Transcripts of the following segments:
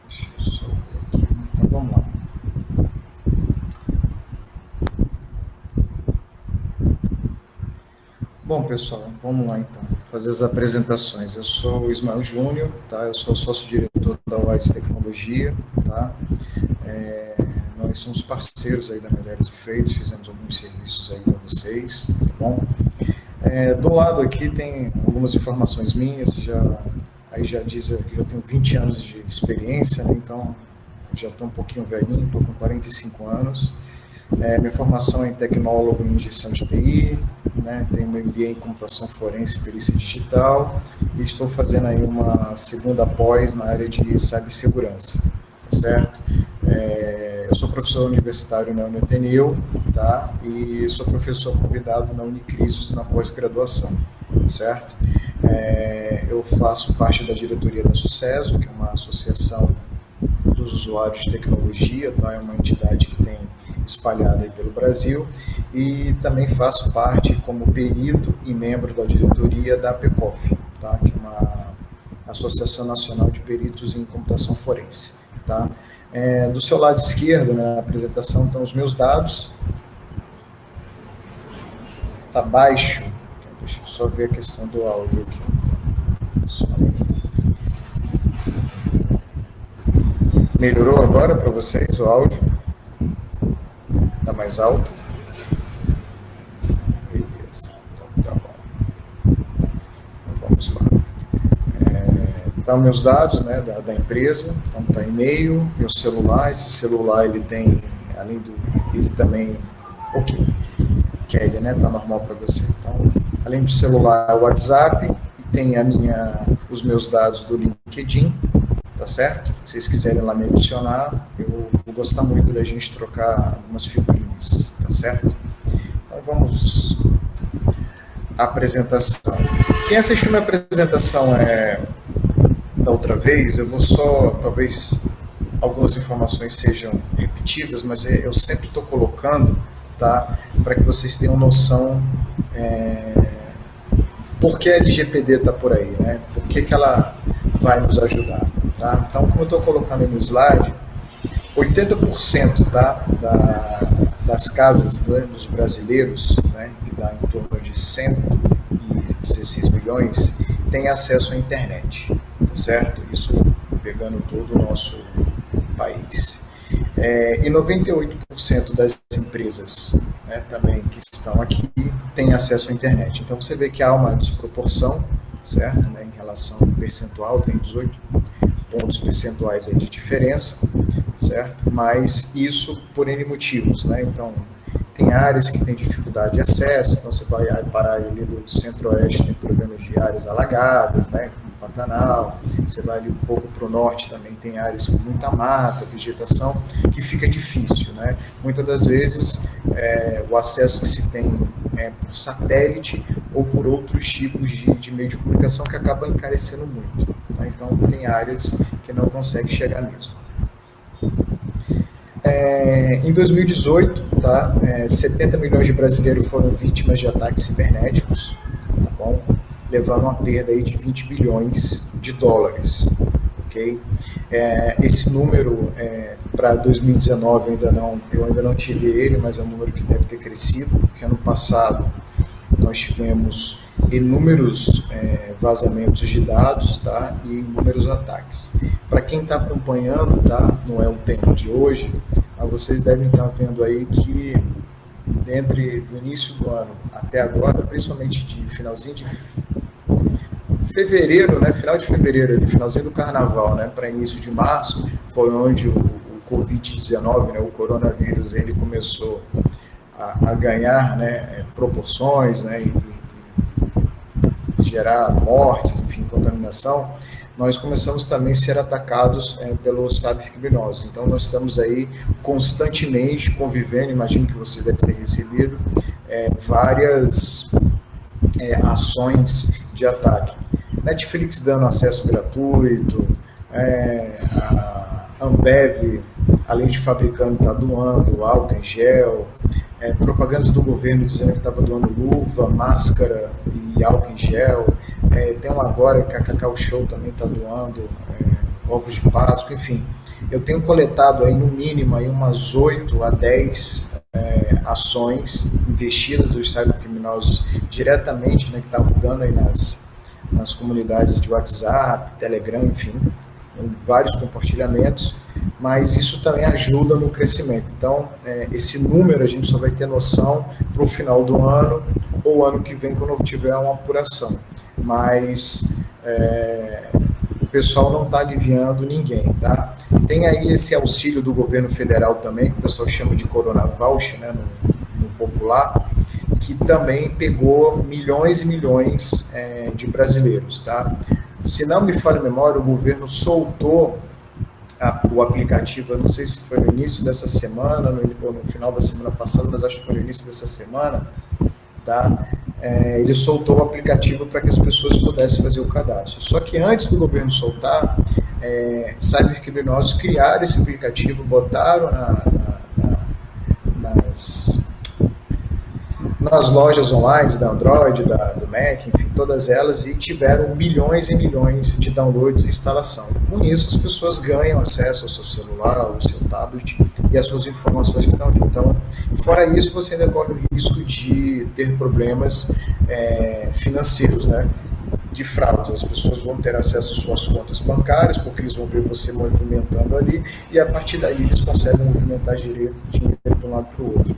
Deixa eu só ver aqui. Então vamos lá. Bom, pessoal, vamos lá então, fazer as apresentações. Eu sou o Ismael Júnior, tá? Eu sou sócio-diretor da UAS Tecnologia, tá? Nós somos parceiros aí da Melhores Efeitos, fizemos alguns serviços aí para vocês, tá bom? Do lado aqui tem algumas informações minhas, aí já diz que já tenho 20 anos de experiência, né? Então já estou um pouquinho velhinho, estou com 45 anos. Minha formação é em tecnólogo em gestão de TI, né? Tenho meu MBA em computação forense e perícia digital e estou fazendo aí uma segunda pós na área de cibersegurança, tá certo? Eu sou professor universitário na Unateneu, tá? E sou professor convidado na Unicrisos na pós-graduação, certo? Eu faço parte da diretoria da Sucesso, que é uma associação dos usuários de tecnologia, tá? É uma entidade que tem espalhada aí pelo Brasil, e também faço parte como perito e membro da diretoria da APECOF, tá? Que é uma Associação Nacional de Peritos em Computação Forense, tá? Do seu lado esquerdo, né, na apresentação, estão os meus dados. Está baixo. Deixa eu só ver a questão do áudio aqui. Melhorou agora para vocês o áudio? Está mais alto? Beleza, então tá bom. Então vamos lá. Então, meus dados, né, da empresa, então tá e-mail, meu celular. Esse celular ele tem, além do, ele também, ok, Kelly, né, tá normal para você. Então, além do celular, o WhatsApp, e tem os meus dados do LinkedIn, tá certo? Se vocês quiserem lá me adicionar, eu vou gostar muito da gente trocar algumas figurinhas, tá certo? Então vamos à apresentação. Quem assistiu minha apresentação da outra vez, eu vou só, talvez algumas informações sejam repetidas, mas eu sempre estou colocando, tá? Para que vocês tenham noção por que a LGPD está por aí, né? Por que ela vai nos ajudar, tá? Então, como eu estou colocando aí no slide, 80%, tá, das casas, né, dos brasileiros, né, que dá em torno de 116 milhões, tem acesso à internet, tá certo? Isso pegando todo o nosso país. E 98% das empresas, né, também que estão aqui têm acesso à internet. Então você vê que há uma desproporção, certo? Né, em relação ao percentual, tem 18 pontos percentuais aí de diferença, certo? Mas isso por N motivos, né? Então tem áreas que têm dificuldade de acesso, então você vai parar ali do centro-oeste, tem problemas de áreas alagadas, né? Pantanal, você vai ali um pouco para o norte, também tem áreas com muita mata, vegetação, que fica difícil, né? Muitas das vezes o acesso que se tem é por satélite ou por outros tipos de meio de comunicação que acaba encarecendo muito, tá? Então tem áreas que não consegue chegar mesmo. Em 2018, tá, 70 milhões de brasileiros foram vítimas de ataques cibernéticos, tá bom? Levando uma perda aí de 20 bilhões de dólares, ok? Esse número para 2019 eu ainda não tive ele, mas é um número que deve ter crescido, porque ano passado nós tivemos inúmeros vazamentos de dados, tá? E inúmeros ataques. Para quem está acompanhando, tá? Não é o tema de hoje, mas vocês devem estar vendo aí que dentre do início do ano até agora, principalmente de finalzinho de fevereiro, né? Final de fevereiro, finalzinho do carnaval, né? Para início de março, foi onde o Covid-19, né? O coronavírus, ele começou a ganhar, né? Proporções, né? E gerar mortes, enfim, contaminação. Nós começamos também a ser atacados pelos cybercriminosos. Então, nós estamos aí constantemente convivendo, imagino que vocês devem ter recebido, várias ações de ataque. Netflix dando acesso gratuito, a Ambev, além de fabricando, está doando álcool em gel, propagandas do governo dizendo que estava doando luva, máscara e álcool em gel. Tem um agora que a Cacau Show também está doando ovos de Páscoa, enfim. Eu tenho coletado aí no mínimo aí umas 8 a 10 ações investidas dos cybercriminosos diretamente, né, que estavam dando aí nas comunidades de WhatsApp, Telegram, enfim, vários compartilhamentos, mas isso também ajuda no crescimento. Então, esse número a gente só vai ter noção para o final do ano ou ano que vem, quando tiver uma apuração. Mas o pessoal não está aliviando ninguém, tá? Tem aí esse auxílio do governo federal também, que o pessoal chama de Corona Voucher, né, no popular, que também pegou milhões e milhões de brasileiros, tá? Se não me falha a memória, o governo soltou o aplicativo, eu não sei se foi no início dessa semana, ou no final da semana passada, mas acho que foi no início dessa semana, tá? Ele soltou o aplicativo para que as pessoas pudessem fazer o cadastro. Só que antes do governo soltar, cybercriminosos criaram esse aplicativo, botaram nas lojas online da Android, do Mac, enfim, todas elas, e tiveram milhões e milhões de downloads e instalação. Com isso, as pessoas ganham acesso ao seu celular, ao seu tablet e às suas informações que estão ali. Então, fora isso, você ainda corre o risco de ter problemas financeiros, né? De fraudes. As pessoas vão ter acesso às suas contas bancárias, porque eles vão ver você movimentando ali, e a partir daí eles conseguem movimentar dinheiro de um lado para o outro.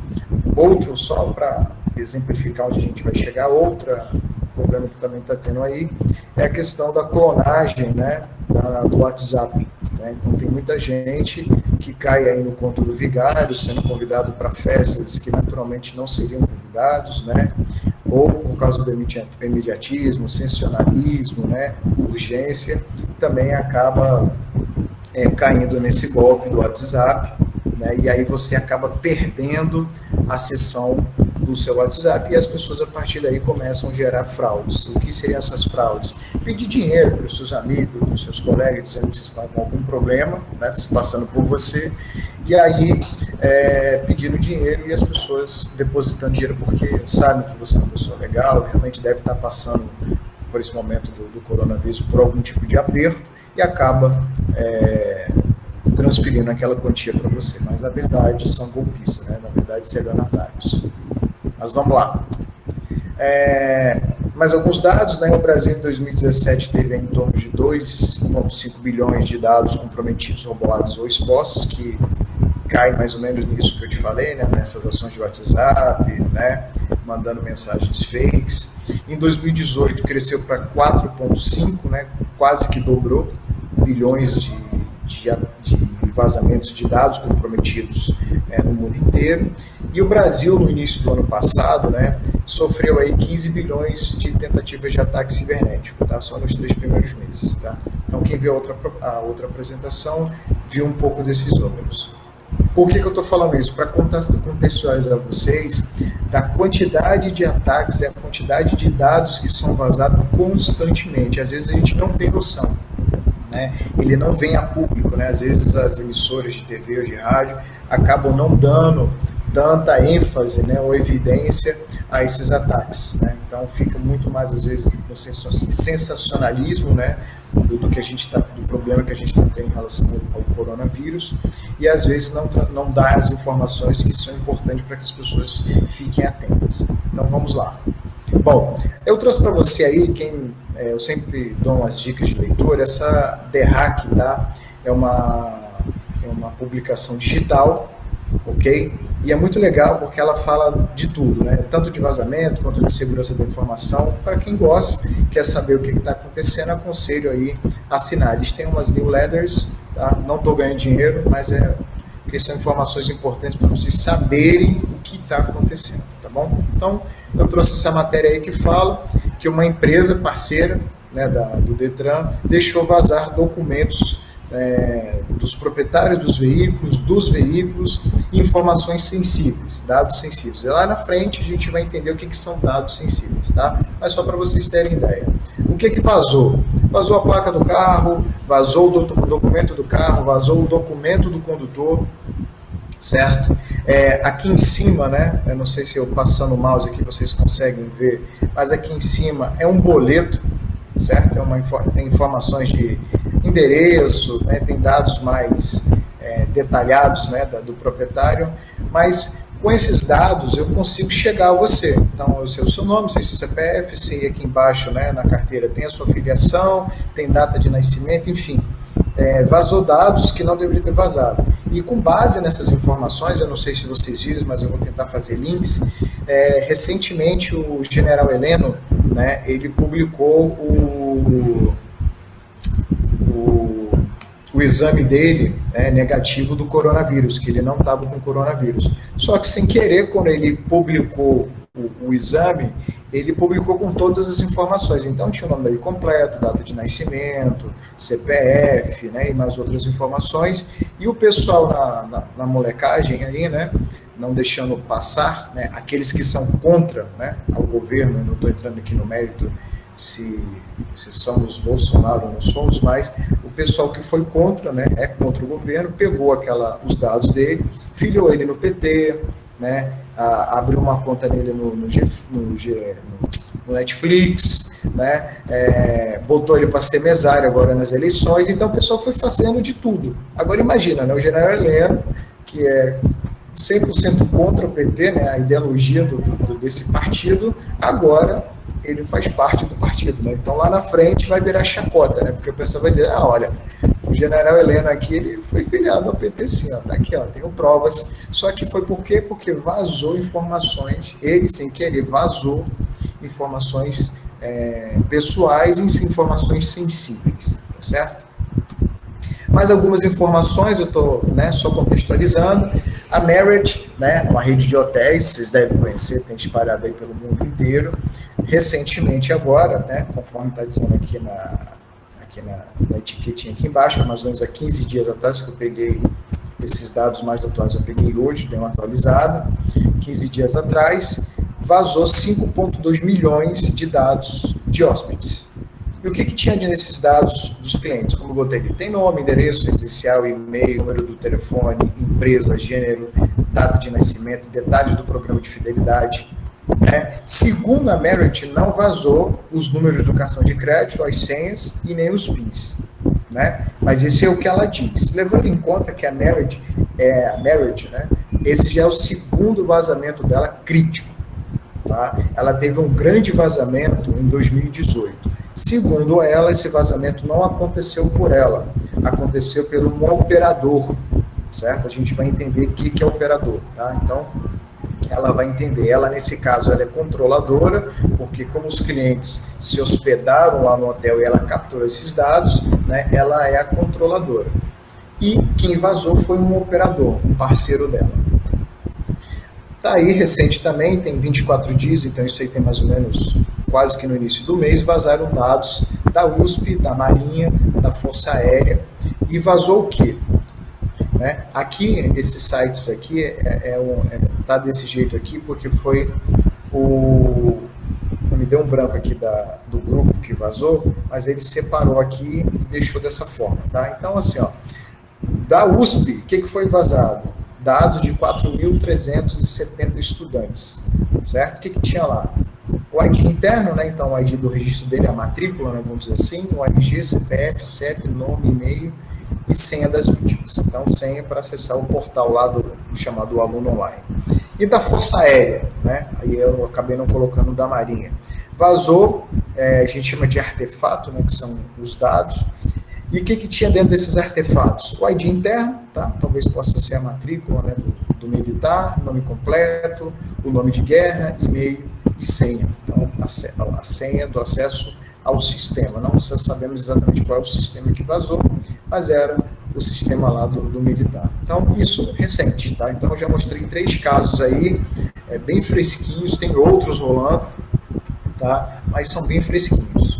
Outro, só para exemplificar onde a gente vai chegar, outro problema que também está tendo aí, é a questão da clonagem, né, do WhatsApp. Né? Então tem muita gente que cai aí no conto do vigário, sendo convidado para festas que naturalmente não seriam convidados, né? Ou por causa do imediatismo, sensacionalismo, né? Urgência, também acaba caindo nesse golpe do WhatsApp, né? E aí você acaba perdendo a sessão do seu WhatsApp e as pessoas a partir daí começam a gerar fraudes. O que seriam essas fraudes? Pedir dinheiro para os seus amigos, para os seus colegas, dizendo que vocês estão com algum problema, né, se passando por você, e aí pedindo dinheiro e as pessoas depositando dinheiro porque sabem que você é uma pessoa legal, realmente deve estar passando por esse momento do coronavírus por algum tipo de aperto e acaba transferindo aquela quantia para você, mas na verdade são golpistas, né? Na verdade estelionatários. Mas vamos lá. Mais alguns dados, né? O Brasil em 2017 teve em torno de 2,5 bilhões de dados comprometidos, roubados ou expostos, que cai mais ou menos nisso que eu te falei, né? Nessas ações de WhatsApp, né? Mandando mensagens fakes. Em 2018 cresceu para 4,5, né? Quase que dobrou, bilhões de vazamentos de dados comprometidos no mundo inteiro. E o Brasil, no início do ano passado, né, sofreu aí 15 bilhões de tentativas de ataque cibernético, tá? Só nos 3 primeiros meses. Tá? Então, quem viu a outra apresentação, viu um pouco desses números. Por que eu estou falando isso? Para contextualizar vocês da quantidade de ataques e a quantidade de dados que são vazados constantemente. Às vezes a gente não tem noção. Né? Ele não vem a público, né? Às vezes as emissoras de TV ou de rádio acabam não dando tanta ênfase, né, ou evidência a esses ataques, né? Então fica muito mais às vezes no sensacionalismo, né, do que a gente do problema que a gente está tendo em relação ao coronavírus, e às vezes não dá as informações que são importantes para que as pessoas fiquem atentas. Então vamos lá. Bom, eu trouxe para você aí, eu sempre dou umas dicas de leitura, essa The Hack, tá? É uma publicação digital, ok? E é muito legal porque ela fala de tudo, né? Tanto de vazamento quanto de segurança da informação. Para quem gosta, quer saber o que está acontecendo, aconselho aí a assinar. Eles têm umas newsletters, tá? Não estou ganhando dinheiro, mas porque são informações importantes para vocês saberem o que está acontecendo, tá bom? Então, eu trouxe essa matéria aí que fala que uma empresa parceira, né, do Detran deixou vazar documentos dos proprietários dos veículos, informações sensíveis, dados sensíveis. E lá na frente a gente vai entender o que são dados sensíveis, tá? Mas só para vocês terem ideia. O que vazou? Vazou a placa do carro, vazou o documento do carro, vazou o documento do condutor, certo? Aqui em cima, né? Eu não sei se eu passando o mouse aqui vocês conseguem ver, mas aqui em cima é um boleto, certo? Tem informações de endereço, né, tem dados mais detalhados, né, do proprietário, mas com esses dados eu consigo chegar a você. Então eu sei o seu nome, sei o seu CPF, sei aqui embaixo, né, na carteira tem a sua filiação, tem data de nascimento, enfim. Vazou dados que não deveria ter vazado. E com base nessas informações, eu não sei se vocês viram, mas eu vou tentar fazer links. Recentemente o general Heleno, né, ele publicou o exame dele, né, negativo do coronavírus, que ele não estava com coronavírus. Só que sem querer, quando ele publicou o exame, ele publicou com todas as informações. Então tinha o nome dele completo, data de nascimento, CPF, né, e mais outras informações. E o pessoal na molecagem aí, né, não deixando passar, né, aqueles que são contra, né, ao governo, eu não estou entrando aqui no mérito se somos Bolsonaro ou não somos, mas o pessoal que foi contra, né, é contra o governo, pegou os dados dele, filiou ele no PT, né, abriu uma conta nele no Netflix, né, botou ele para ser mesário agora nas eleições, então o pessoal foi fazendo de tudo. Agora imagina, né, o general Heleno, que é 100% contra o PT, né, a ideologia desse partido, agora ele faz parte do partido, né? Então lá na frente vai virar chacota, né? Porque o pessoal vai dizer, olha, o general Heleno aqui, ele foi filiado ao PT sim, ó, tá aqui, ó, tenho provas. Só que foi por quê? Porque vazou informações, ele sem querer vazou informações pessoais e informações sensíveis, tá certo? Mais algumas informações, eu estou, né, só contextualizando. A Marriott, né, uma rede de hotéis, vocês devem conhecer, tem espalhado aí pelo mundo inteiro. Recentemente agora, né, conforme está dizendo aqui na etiquetinha aqui embaixo, mais ou menos há 15 dias atrás que eu peguei esses dados mais atuais, eu peguei hoje, dei uma atualizada, 15 dias atrás, vazou 5,2 milhões de dados de hóspedes. E o que tinha nesses dados dos clientes? Como eu botei aqui, tem nome, endereço, residencial, e-mail, número do telefone, empresa, gênero, data de nascimento, detalhes do programa de fidelidade. Segundo a Marriott, não vazou os números do cartão de crédito, as senhas e nem os PINs. Né? Mas isso é o que ela diz. Levando em conta que a Marriott, né, esse já é o segundo vazamento dela crítico. Tá? Ela teve um grande vazamento em 2018. Segundo ela, esse vazamento não aconteceu por ela, aconteceu pelo um operador, certo? A gente vai entender o que é operador, tá? Então, ela vai entender. Ela, nesse caso, ela é controladora, porque como os clientes se hospedaram lá no hotel e ela capturou esses dados, né, ela é a controladora. E quem vazou foi um operador, um parceiro dela. Tá aí, recente também, tem 24 dias, então isso aí tem mais ou menos quase que no início do mês, vazaram dados da USP, da Marinha, da Força Aérea, e vazou o quê? Né? Aqui, esses sites aqui, tá desse jeito aqui, porque foi me deu um branco aqui do grupo que vazou, mas ele separou aqui e deixou dessa forma, tá? Então, assim, ó, da USP, o que foi vazado? Dados de 4.370 estudantes, certo? O que tinha lá? O ID interno, né? Então, o ID do registro dele, a matrícula, né? Vamos dizer assim, o RG, CPF, CEP, nome, e-mail e senha das vítimas. Então, senha para acessar o portal lá do chamado Aluno Online. E da Força Aérea, né? Aí eu acabei não colocando da Marinha. Vazou, a gente chama de artefato, né? Que são os dados. E o que tinha dentro desses artefatos? O ID interno, tá? Talvez possa ser a matrícula, né, do militar, nome completo, o nome de guerra, e-mail e senha. Então, a senha do acesso ao sistema. Não sabemos exatamente qual é o sistema que vazou, mas era o sistema lá do militar. Então, isso recente, tá? Então, eu já mostrei 3 casos aí, bem fresquinhos, tem outros rolando, tá? Mas são bem fresquinhos.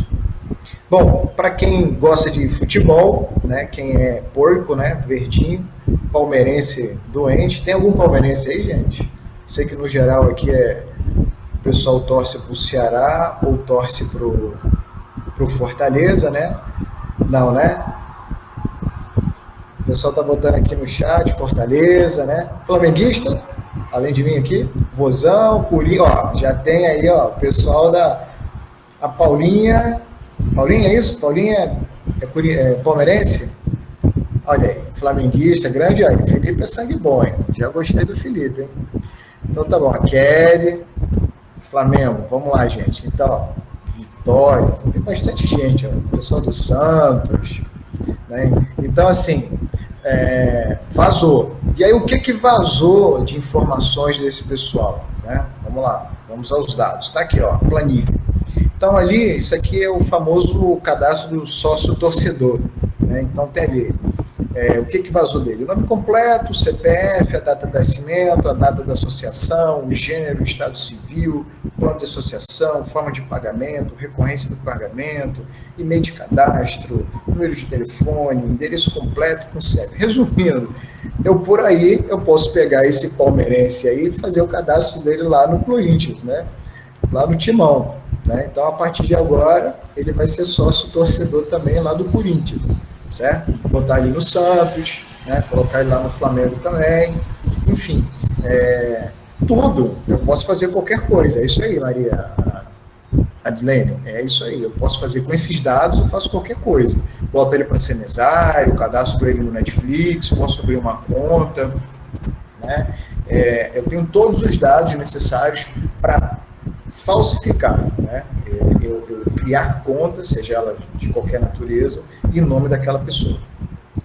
Bom, para quem gosta de futebol, né, quem é porco, né, verdinho, palmeirense doente, tem algum palmeirense aí, gente? Sei que no geral aqui o pessoal torce para o Ceará ou torce pro Fortaleza, né? Não, né? O pessoal tá botando aqui no chat, Fortaleza, né? Flamenguista, além de mim aqui, Vozão, Curinho, ó, já tem aí, ó, o pessoal a Paulinha... Paulinha, é isso? Paulinha É palmeirense? Olha aí, flamenguista, grande aí. Felipe é sangue bom, hein? Já gostei do Felipe, hein? Então tá bom, a Kelly, Flamengo, vamos lá, gente. Então, Vitória, tem bastante gente, ó. O pessoal do Santos, né? Então, assim, vazou. E aí, o que vazou de informações desse pessoal, né? Vamos lá, vamos aos dados. Tá aqui, ó, planilha. Então, ali, isso aqui é o famoso cadastro do sócio-torcedor, né? Então, tem ali o que vazou dele? O nome completo, o CPF, a data de nascimento, a data da associação, o gênero, o estado civil, plano de associação, forma de pagamento, recorrência do pagamento, e-mail de cadastro, número de telefone, endereço completo com CEP. Resumindo, por aí eu posso pegar esse palmeirense aí e fazer o cadastro dele lá no Corinthians, né? Lá no Timão, né? Então, a partir de agora, ele vai ser sócio torcedor também lá do Corinthians, certo? Botar ele no Santos, né? Colocar ele lá no Flamengo também, enfim, tudo, eu posso fazer qualquer coisa, é isso aí, Maria Adlene, é isso aí, eu posso fazer com esses dados, eu faço qualquer coisa, boto ele para ser mesário, cadastro ele no Netflix, posso abrir uma conta, né? Eu tenho todos os dados necessários para falsificar, né? Eu criar contas, seja ela de qualquer natureza, em nome daquela pessoa,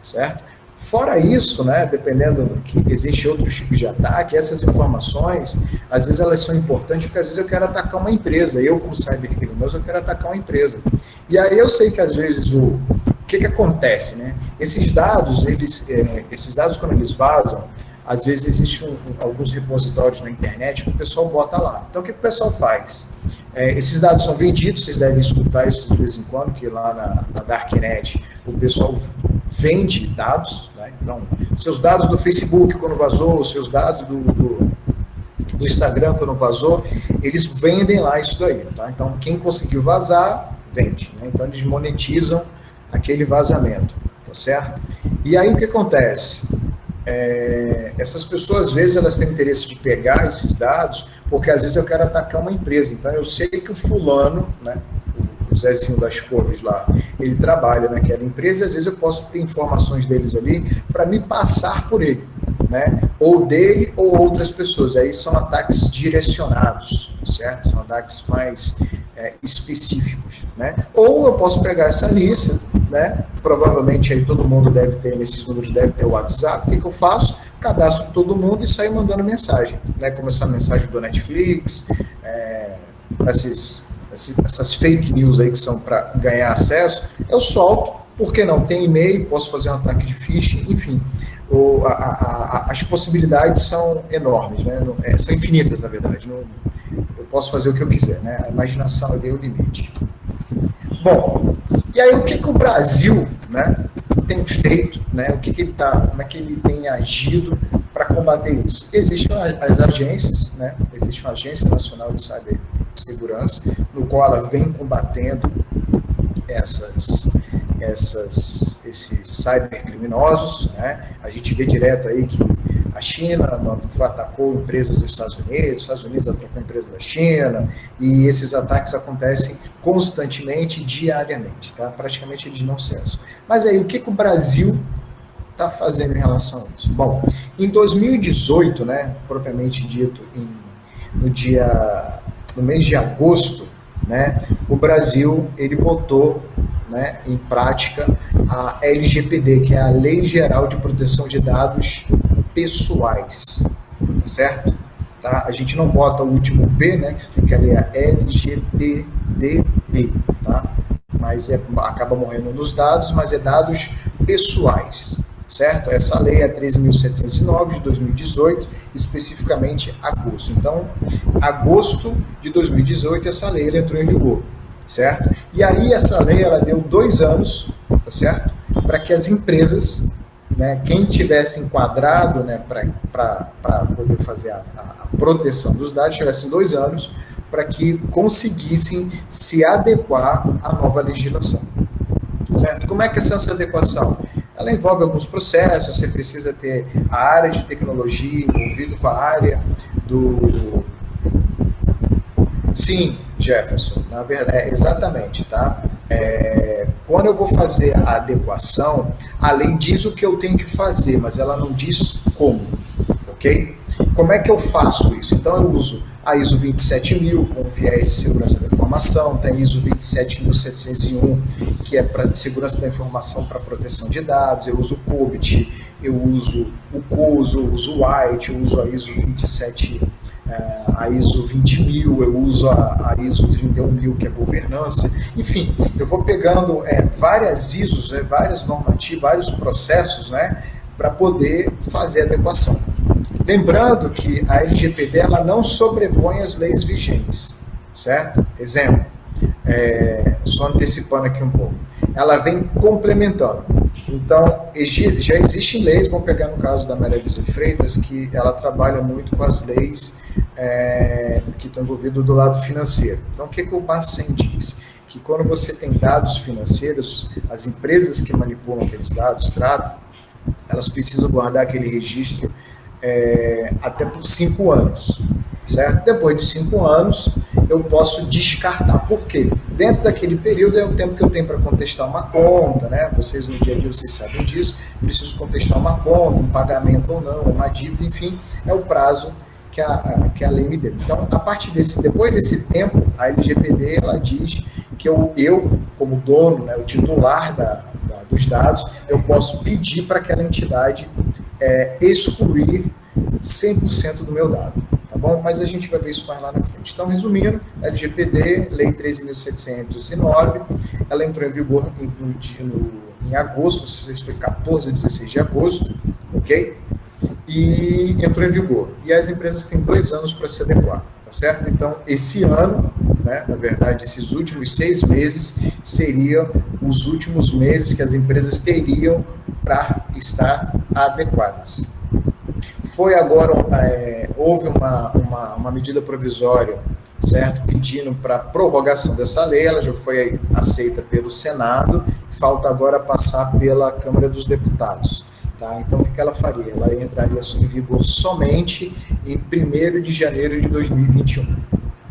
certo? Fora isso, né, dependendo que existe outros tipos de ataque, essas informações, às vezes elas são importantes, porque às vezes eu quero atacar uma empresa, eu como cybercriminoso, eu quero atacar uma empresa. E aí eu sei que às vezes o que acontece, né? Esses dados, quando eles vazam, às vezes existem alguns repositórios na internet que o pessoal bota lá. Então, o que o pessoal faz? Esses dados são vendidos, vocês devem escutar isso de vez em quando, que lá na Darknet o pessoal vende dados, né? Então, seus dados do Facebook quando vazou, seus dados do Instagram quando vazou, eles vendem lá isso daí, tá? Então, quem conseguiu vazar, vende, né? Então, eles monetizam aquele vazamento, tá certo? E aí, o que acontece? Essas pessoas, às vezes, elas têm interesse de pegar esses dados, porque às vezes eu quero atacar uma empresa. Então, eu sei que o fulano, né, o Zezinho das Cores lá, ele trabalha naquela empresa, e às vezes eu posso ter informações deles ali para me passar por ele, né? Ou dele ou outras pessoas. Aí são ataques direcionados, certo? São ataques mais específicos, né? Ou eu posso pegar essa lista, né? Provavelmente aí todo mundo deve ter, nesses números deve ter o WhatsApp. O que eu faço? Cadastro todo mundo e saio mandando mensagem, né? Como essa mensagem do Netflix, essas fake news aí que são para ganhar acesso, eu solto, porque não tem e-mail, posso fazer um ataque de phishing, enfim, as possibilidades são enormes, né? São infinitas, na verdade. Eu posso fazer o que eu quiser, né? A imaginação é o limite. Bom, e aí o que o Brasil, né, tem feito, né? Como é que ele tem agido para combater isso? Existem as agências, né? Existe uma Agência Nacional de Cibersegurança, no qual ela vem combatendo esses cybercriminosos, né? A gente vê direto aí que a China atacou empresas dos Estados Unidos atacou empresas da China, e esses ataques acontecem constantemente, diariamente, tá? Praticamente eles não cessam. Mas aí, o que o Brasil está fazendo em relação a isso? Bom, em 2018, né, propriamente dito, no mês de agosto, né, o Brasil ele botou, né, em prática a LGPD, que é a Lei Geral de Proteção de Dados Pessoais, tá certo? Tá? A gente não bota o último P, né, que ficaria LGPDB, tá? Mas acaba morrendo nos dados, mas é dados pessoais, certo? Essa lei é 13.709 de 2018, especificamente agosto. Então, agosto de 2018, essa lei ela entrou em vigor, certo? E aí essa lei ela deu 2 anos, tá certo? Para que as empresas, né, quem tivesse enquadrado, né, para poder fazer a proteção dos dados, tivessem 2 anos para que conseguissem se adequar à nova legislação, certo? Como é que é essa adequação? Ela envolve alguns processos, você precisa ter a área de tecnologia envolvida com a área do... Sim, Jefferson, na verdade, exatamente, tá? Quando eu vou fazer a adequação, a lei diz o que eu tenho que fazer, mas ela não diz como, ok? Como é que eu faço isso? Então eu uso a ISO 27000 com viés de segurança da informação, tem a ISO 27701, que é para segurança da informação para proteção de dados, eu uso o COBIT, eu uso o COSO, eu uso o WHITE, eu uso a ISO 27, a ISO 20000, eu uso a ISO 31000, que é governança, enfim, eu vou pegando várias ISOs, várias normativas, vários processos, né, para poder fazer a adequação. Lembrando que a LGPD ela não sobrepõe as leis vigentes, certo? Exemplo, só antecipando aqui um pouco, ela vem complementando. Então, já existem leis, vamos pegar no caso da Maria Luísa Freitas, que ela trabalha muito com as leis que estão envolvidas do lado financeiro. Então, o que o Bacen diz? Que quando você tem dados financeiros, as empresas que manipulam aqueles dados, elas precisam guardar aquele registro até por 5 anos, certo? Depois de 5 anos, eu posso descartar. Por quê? Dentro daquele período é o tempo que eu tenho para contestar uma conta, né? Vocês no dia a dia vocês sabem disso, preciso contestar uma conta, um pagamento ou não, uma dívida, enfim, é o prazo que a lei me deu. Então, a partir depois desse tempo, a LGPD ela diz que eu como dono, né, o titular dos dados, eu posso pedir para aquela entidade excluir 100% do meu dado, tá bom? Mas a gente vai ver isso mais lá na frente. Então, resumindo, a LGPD, Lei 13.709, ela entrou em vigor em agosto, não sei se foi 14 ou 16 de agosto, ok? E entrou em vigor. E as empresas têm 2 anos para se adequar, tá certo? Então, esse ano, né, na verdade, esses últimos 6 meses seriam os últimos meses que as empresas teriam para estar adequadas. Foi agora, houve uma medida provisória, certo? Pedindo para prorrogação dessa lei, ela já foi aceita pelo Senado, falta agora passar pela Câmara dos Deputados. Tá? Então, o que ela faria? Ela entraria em vigor somente em 1º de janeiro de 2021,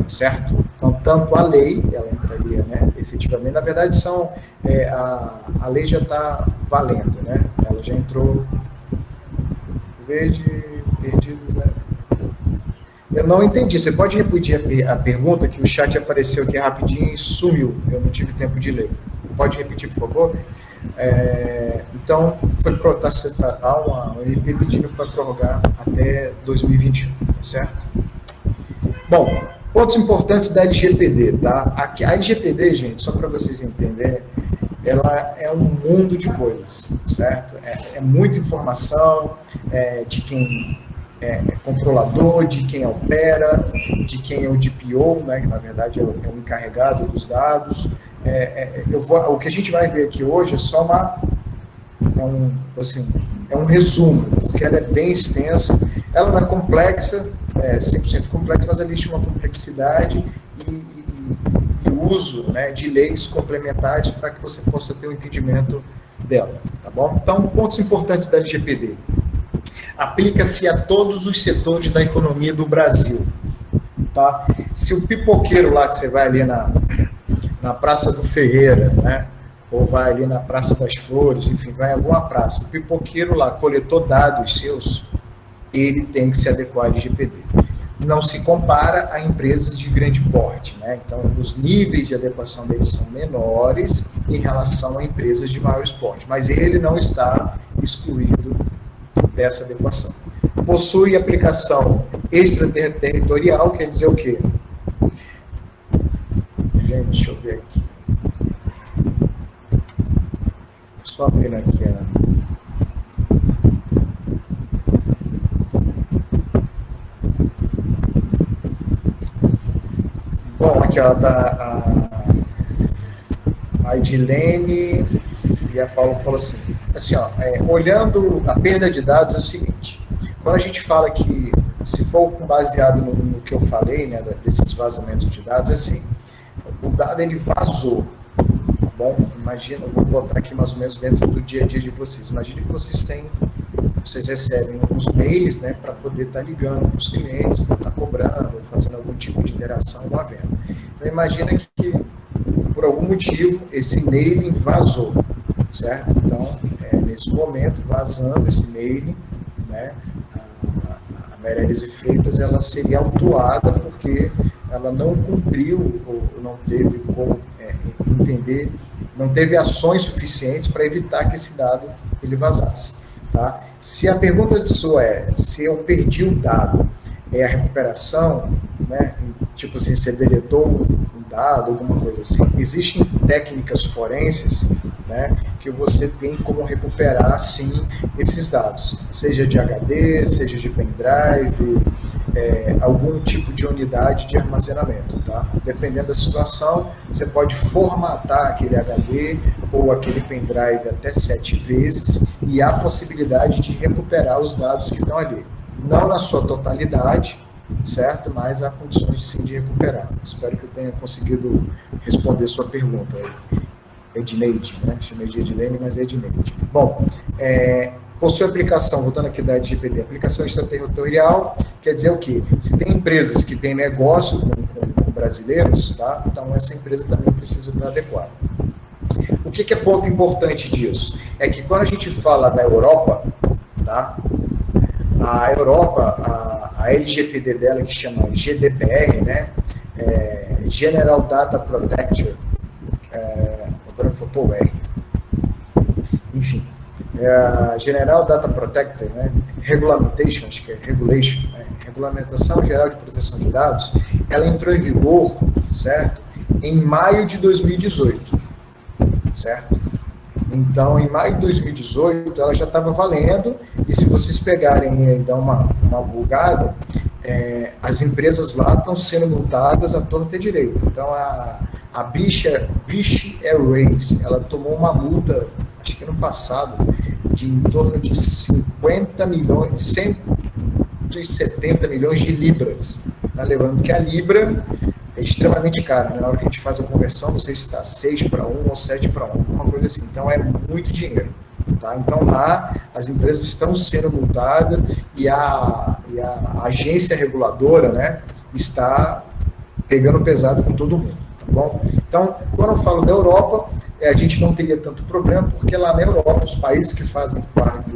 certo? Então, tanto a lei, ela entraria, né, efetivamente, na verdade, a lei já está valendo, né? Ela já entrou, perdido, né? Eu não entendi, você pode repetir a pergunta, que o chat apareceu aqui rapidinho e sumiu, eu não tive tempo de ler. Pode repetir, por favor? Então, há uma MP pedindo para prorrogar até 2021, tá certo? Bom, pontos importantes da LGPD, tá? A LGPD, gente, só para vocês entenderem, ela é um mundo de coisas, certo? É muita informação de quem é controlador, de quem opera, de quem é o DPO, né, que na verdade é o encarregado dos dados. O que a gente vai ver aqui hoje é só um resumo, porque ela é bem extensa, ela não é complexa, 100% complexa, mas existe uma complexidade e uso, né, de leis complementares para que você possa ter um entendimento dela, tá bom? Então, pontos importantes da LGPD. Aplica-se a todos os setores da economia do Brasil, tá? Se o pipoqueiro lá que você vai ali na Praça do Ferreira, né, ou vai ali na Praça das Flores, enfim, vai em alguma praça, o pipoqueiro lá coletou dados seus, ele tem que se adequar à LGPD. Não se compara a empresas de grande porte, né? Então, os níveis de adequação deles são menores em relação a empresas de maior porte, mas ele não está excluído dessa adequação. Possui aplicação extraterritorial, quer dizer o quê? Gente, deixa eu ver aqui. Só abrindo aqui Bom, aqui ó, a Edilene e a Paula falou assim, olhando a perda de dados é o seguinte, quando a gente fala que, se for baseado no que eu falei, né, desses vazamentos de dados, é assim, o dado ele vazou, tá bom? Imagina, eu vou botar aqui mais ou menos dentro do dia a dia de vocês, imagina que vocês recebem uns mails, né, para poder estar ligando para os clientes, para estar cobrando, fazendo algum tipo de interação com a venda. Então, imagina que por algum algum motivo, esse mailing vazou, certo? Então, nesse momento, vazando esse mailing, né, a Meirelles e Freitas, ela seria autuada porque ela não cumpriu, ou não teve como entender, não teve ações suficientes para evitar que esse dado ele vazasse. Tá? Se a pergunta sua se eu perdi o dado, a recuperação, né, tipo assim, você deletou um dado, alguma coisa assim, existem técnicas forenses, né, que você tem como recuperar, sim, esses dados, seja de HD, seja de pendrive, algum tipo de unidade de armazenamento, tá? Dependendo da situação, você pode formatar aquele HD ou aquele pendrive até 7 vezes e há a possibilidade de recuperar os dados que estão ali. Não na sua totalidade, certo? Mas há condições, sim, de recuperar. Espero que eu tenha conseguido responder sua pergunta aí. Edneide, né? Chamei de Edilene, mas é Edneide. Bom, possui aplicação, voltando aqui da LGPD, aplicação extraterritorial, quer dizer o quê? Se tem empresas que têm negócio com brasileiros, tá? Então essa empresa também precisa estar adequada. O que é ponto importante disso? É que quando a gente fala da Europa, tá? A Europa, a LGPD dela, que chama GDPR, né? General Data Protector, agora faltou o R. Enfim, a General Data Protector, né? Regulamentation, acho que é Regulation, né? Regulamentação Geral de Proteção de Dados, ela entrou em vigor, certo? Em maio de 2018, certo? Então, em maio de 2018, ela já estava valendo, e se vocês pegarem e dar uma bugada, as empresas lá estão sendo multadas à torta e direito. Então, a British Airways, ela tomou uma multa, acho que ano passado, de em torno de 50 milhões, 170 milhões de libras. Tá? Lembrando que a libra é extremamente cara, né? Na hora que a gente faz a conversão, não sei se está 6 para 1 ou 7 para 1, alguma coisa assim. Então, é muito dinheiro. Tá? Então, lá, as empresas estão sendo multadas e a agência reguladora, né, está pegando pesado com todo mundo. Tá bom? Então, quando eu falo da Europa, a gente não teria tanto problema, porque lá na Europa, os países que fazem parte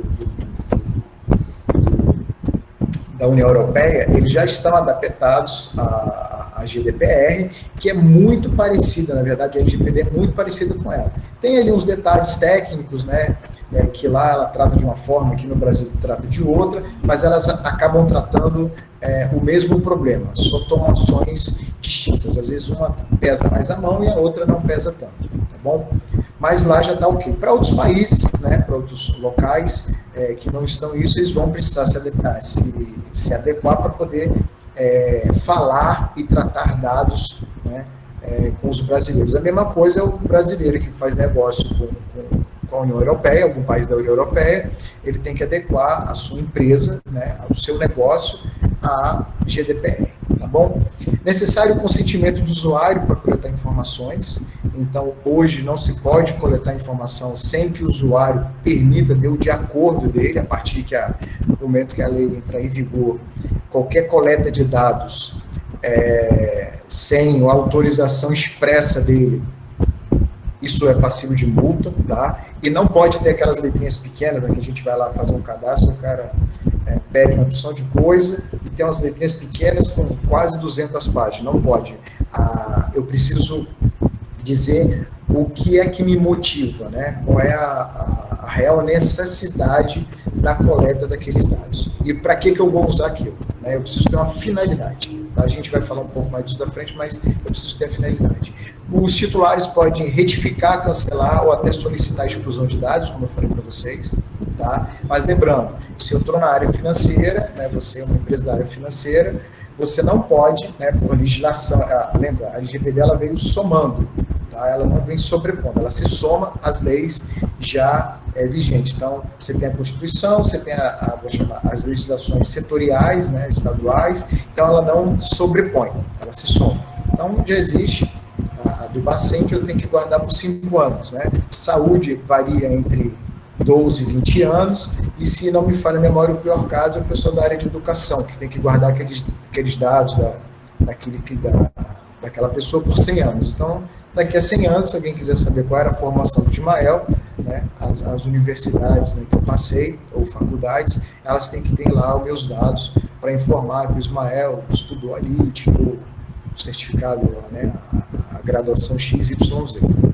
da União Europeia, eles já estão adaptados à GDPR, que é muito parecida, na verdade, a LGPD é muito parecida com ela. Tem ali uns detalhes técnicos, né, que lá ela trata de uma forma, aqui no Brasil trata de outra, mas elas acabam tratando o mesmo problema, só tomam ações distintas. Às vezes uma pesa mais a mão e a outra não pesa tanto, tá bom? Mas lá já está ok. Para outros países, né, para outros locais que não estão isso, eles vão precisar se adequar para poder falar e tratar dados, né, com os brasileiros. A mesma coisa é o brasileiro que faz negócio com a União Europeia, algum país da União Europeia, ele tem que adequar a sua empresa, né, o seu negócio à GDPR, tá bom? Necessário o consentimento do usuário para coletar informações. Então, hoje não se pode coletar informação sem que o usuário permita, dê o de acordo dele, a partir do momento que a lei entra em vigor, qualquer coleta de dados sem a autorização expressa dele, isso é passível de multa, tá? E não pode ter aquelas letrinhas pequenas, né, que a gente vai lá fazer um cadastro, o cara pede uma opção de coisa e tem umas letrinhas pequenas com quase 200 páginas. Não pode. Eu preciso dizer o que é que me motiva, né? Qual é a real necessidade da coleta daqueles dados. E para que eu vou usar aquilo? Né? Eu preciso ter uma finalidade. A gente vai falar um pouco mais disso da frente, mas eu preciso ter a finalidade. Os titulares podem retificar, cancelar ou até solicitar a exclusão de dados, como eu falei para vocês, tá? Mas lembrando, se eu estou na área financeira, né, você é uma empresa da área financeira, você não pode, né, por legislação, lembra, a LGPD ela veio somando, tá? Ela não vem sobrepondo, ela se soma às leis já vigentes. Então, você tem a Constituição, você tem vou chamar, as legislações setoriais, né, estaduais, então ela não sobrepõe, ela se soma. Então, já existe a do Bacen, que eu tenho que guardar por 5 anos, né? Saúde varia entre 12 e 20 anos, e se não me falha a memória, o pior caso é o pessoal da área de educação, que tem que guardar aqueles dados daquela pessoa por 100 anos. Então, Daqui a 100 anos, se alguém quiser saber qual era a formação do Ismael, né, as universidades, né, que eu passei, ou faculdades, elas têm que ter lá os meus dados para informar que o Ismael estudou ali, tirou o certificado, né, a graduação XYZ,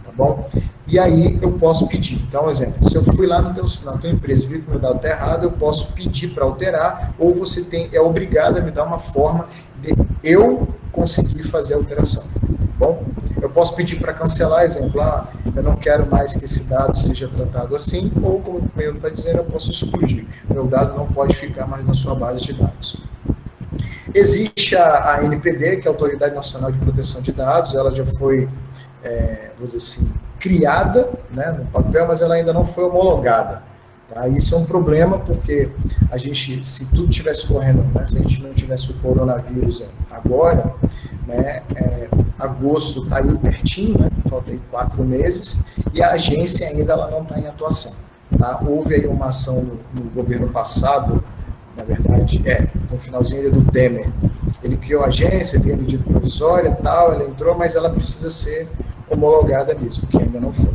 tá bom? E aí eu posso pedir. Então, exemplo, se eu fui lá na tua empresa e vi que o meu dado está errado, eu posso pedir para alterar, ou você é obrigado a me dar uma forma de eu conseguir fazer a alteração, tá bom? Eu posso pedir para cancelar, exemplo, eu não quero mais que esse dado seja tratado assim, ou como o meu está dizendo, eu posso excluir. Meu dado não pode ficar mais na sua base de dados. Existe a ANPD, que é a Autoridade Nacional de Proteção de Dados, ela já foi, vou dizer assim, criada, né, no papel, mas ela ainda não foi homologada. Tá? Isso é um problema, porque a gente, se tudo estivesse correndo, né, se a gente não tivesse o coronavírus agora, né, agosto está aí pertinho, né, falta aí 4 meses, e a agência ainda ela não está em atuação. Tá? Houve aí uma ação no governo passado, na verdade, no finalzinho do Temer. Ele criou a agência, tem a medida provisória e tal, ela entrou, mas ela precisa ser homologada mesmo, que ainda não foi.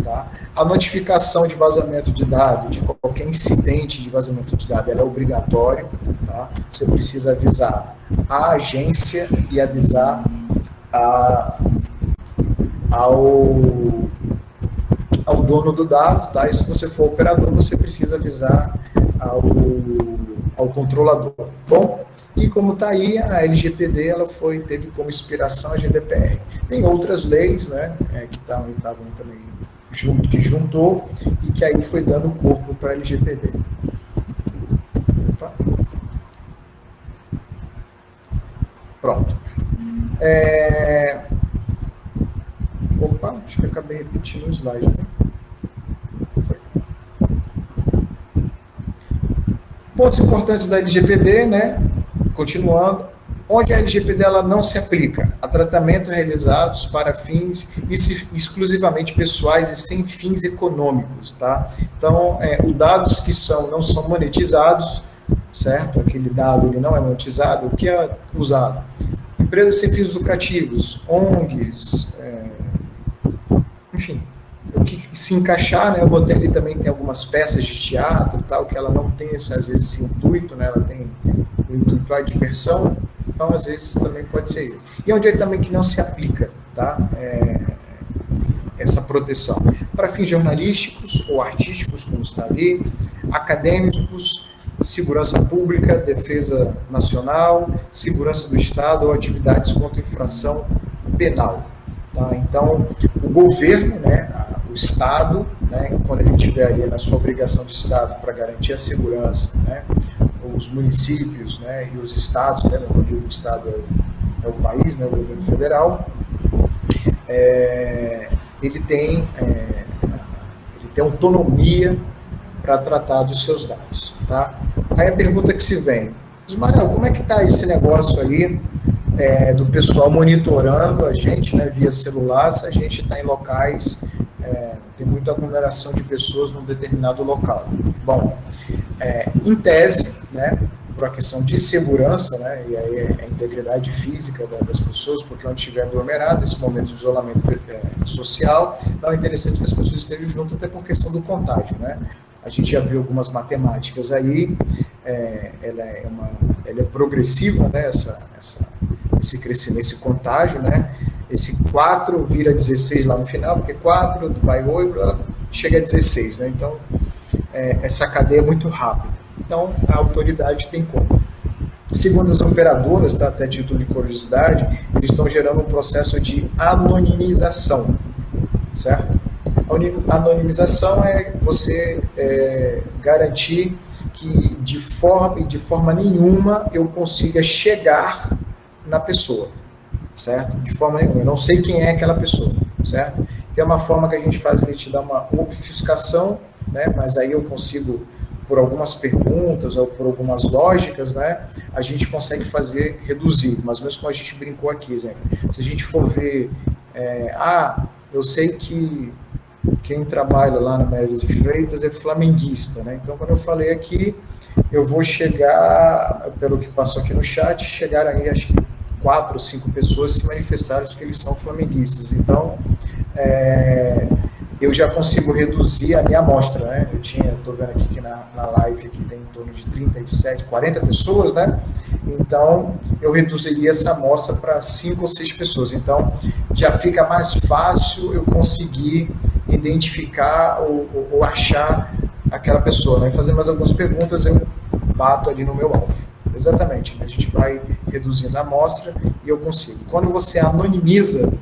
Tá? A notificação de vazamento de dados, de qualquer incidente de vazamento de dados, ela é obrigatório. Tá? Você precisa avisar a agência e avisar ao dono do dado. Tá? E se você for operador, você precisa avisar ao controlador. Bom, e como está aí, a LGPD ela teve como inspiração a GDPR. Tem outras leis, né, que estavam também que juntou e que aí foi dando corpo para a LGPD. Opa. Pronto. Opa, acho que eu acabei repetindo o slide, né? Foi. Pontos importantes da LGPD, né? Continuando, onde a LGPD ela não se aplica a tratamentos realizados para fins exclusivamente pessoais e sem fins econômicos, tá? Então, os dados que não são monetizados, certo? Aquele dado ele não é monetizado, o que é usado? Empresas sem fins lucrativos, ONGs, enfim, o que se encaixar, né? Eu botei ali também, tem algumas peças de teatro, tal, que ela não tem, às vezes, esse intuito, né? Ela tem o intuito a diversão, então, às vezes, também pode ser isso. E onde é também que não se aplica, tá? Essa proteção. Para fins jornalísticos ou artísticos, como está ali, acadêmicos, segurança pública, defesa nacional, segurança do Estado ou atividades contra infração penal. Tá? Então, o governo, né, o Estado, né, quando ele estiver ali na sua obrigação de Estado para garantir a segurança, né, os municípios, né, e os estados, né, onde o Estado é o país, né, o governo federal, ele tem autonomia para tratar dos seus dados. Tá? Aí a pergunta que se vem, Ismael, como é que está esse negócio aí do pessoal monitorando a gente, né, via celular, se a gente está em locais, tem muita aglomeração de pessoas num determinado local? Bom, em tese, né, por uma questão de segurança, né, e aí a integridade física das pessoas, porque onde estiver aglomerado, esse momento de isolamento social, então é interessante que as pessoas estejam juntas, até por questão do contágio, né? A gente já viu algumas matemáticas aí, ela é progressiva, né, esse crescimento, esse contágio, né? Esse 4 vira 16 lá no final, porque 4 vai 8, chega a 16, né? Então, essa cadeia é muito rápida. Então, a autoridade tem como. Segundo as operadoras, tá, até título de curiosidade, eles estão gerando um processo de anonimização, certo? A anonimização é você garantir que de forma nenhuma eu consiga chegar na pessoa, certo? De forma nenhuma. Eu não sei quem é aquela pessoa, certo? Tem uma forma que a gente faz, que a gente dá uma obfuscação, né? Mas aí eu consigo, por algumas perguntas ou por algumas lógicas, né? A gente consegue fazer reduzir, mais ou menos como a gente brincou aqui, exemplo. Se a gente for ver, eu sei que quem trabalha lá na Médios de Freitas é flamenguista, né? Então, quando eu falei aqui, eu vou chegar, pelo que passou aqui no chat, chegar aí, acho que 4 ou 5 pessoas se manifestaram que eles são flamenguistas. Então, eu já consigo reduzir a minha amostra, né? Estou vendo aqui que na live aqui tem em torno de 37, 40 pessoas, né? Então, eu reduziria essa amostra para 5 ou 6 pessoas. Então, já fica mais fácil eu conseguir identificar ou achar aquela pessoa, né? Fazer mais algumas perguntas, eu bato ali no meu alvo. Exatamente, a gente vai reduzindo a amostra e eu consigo. Quando você anonimiza,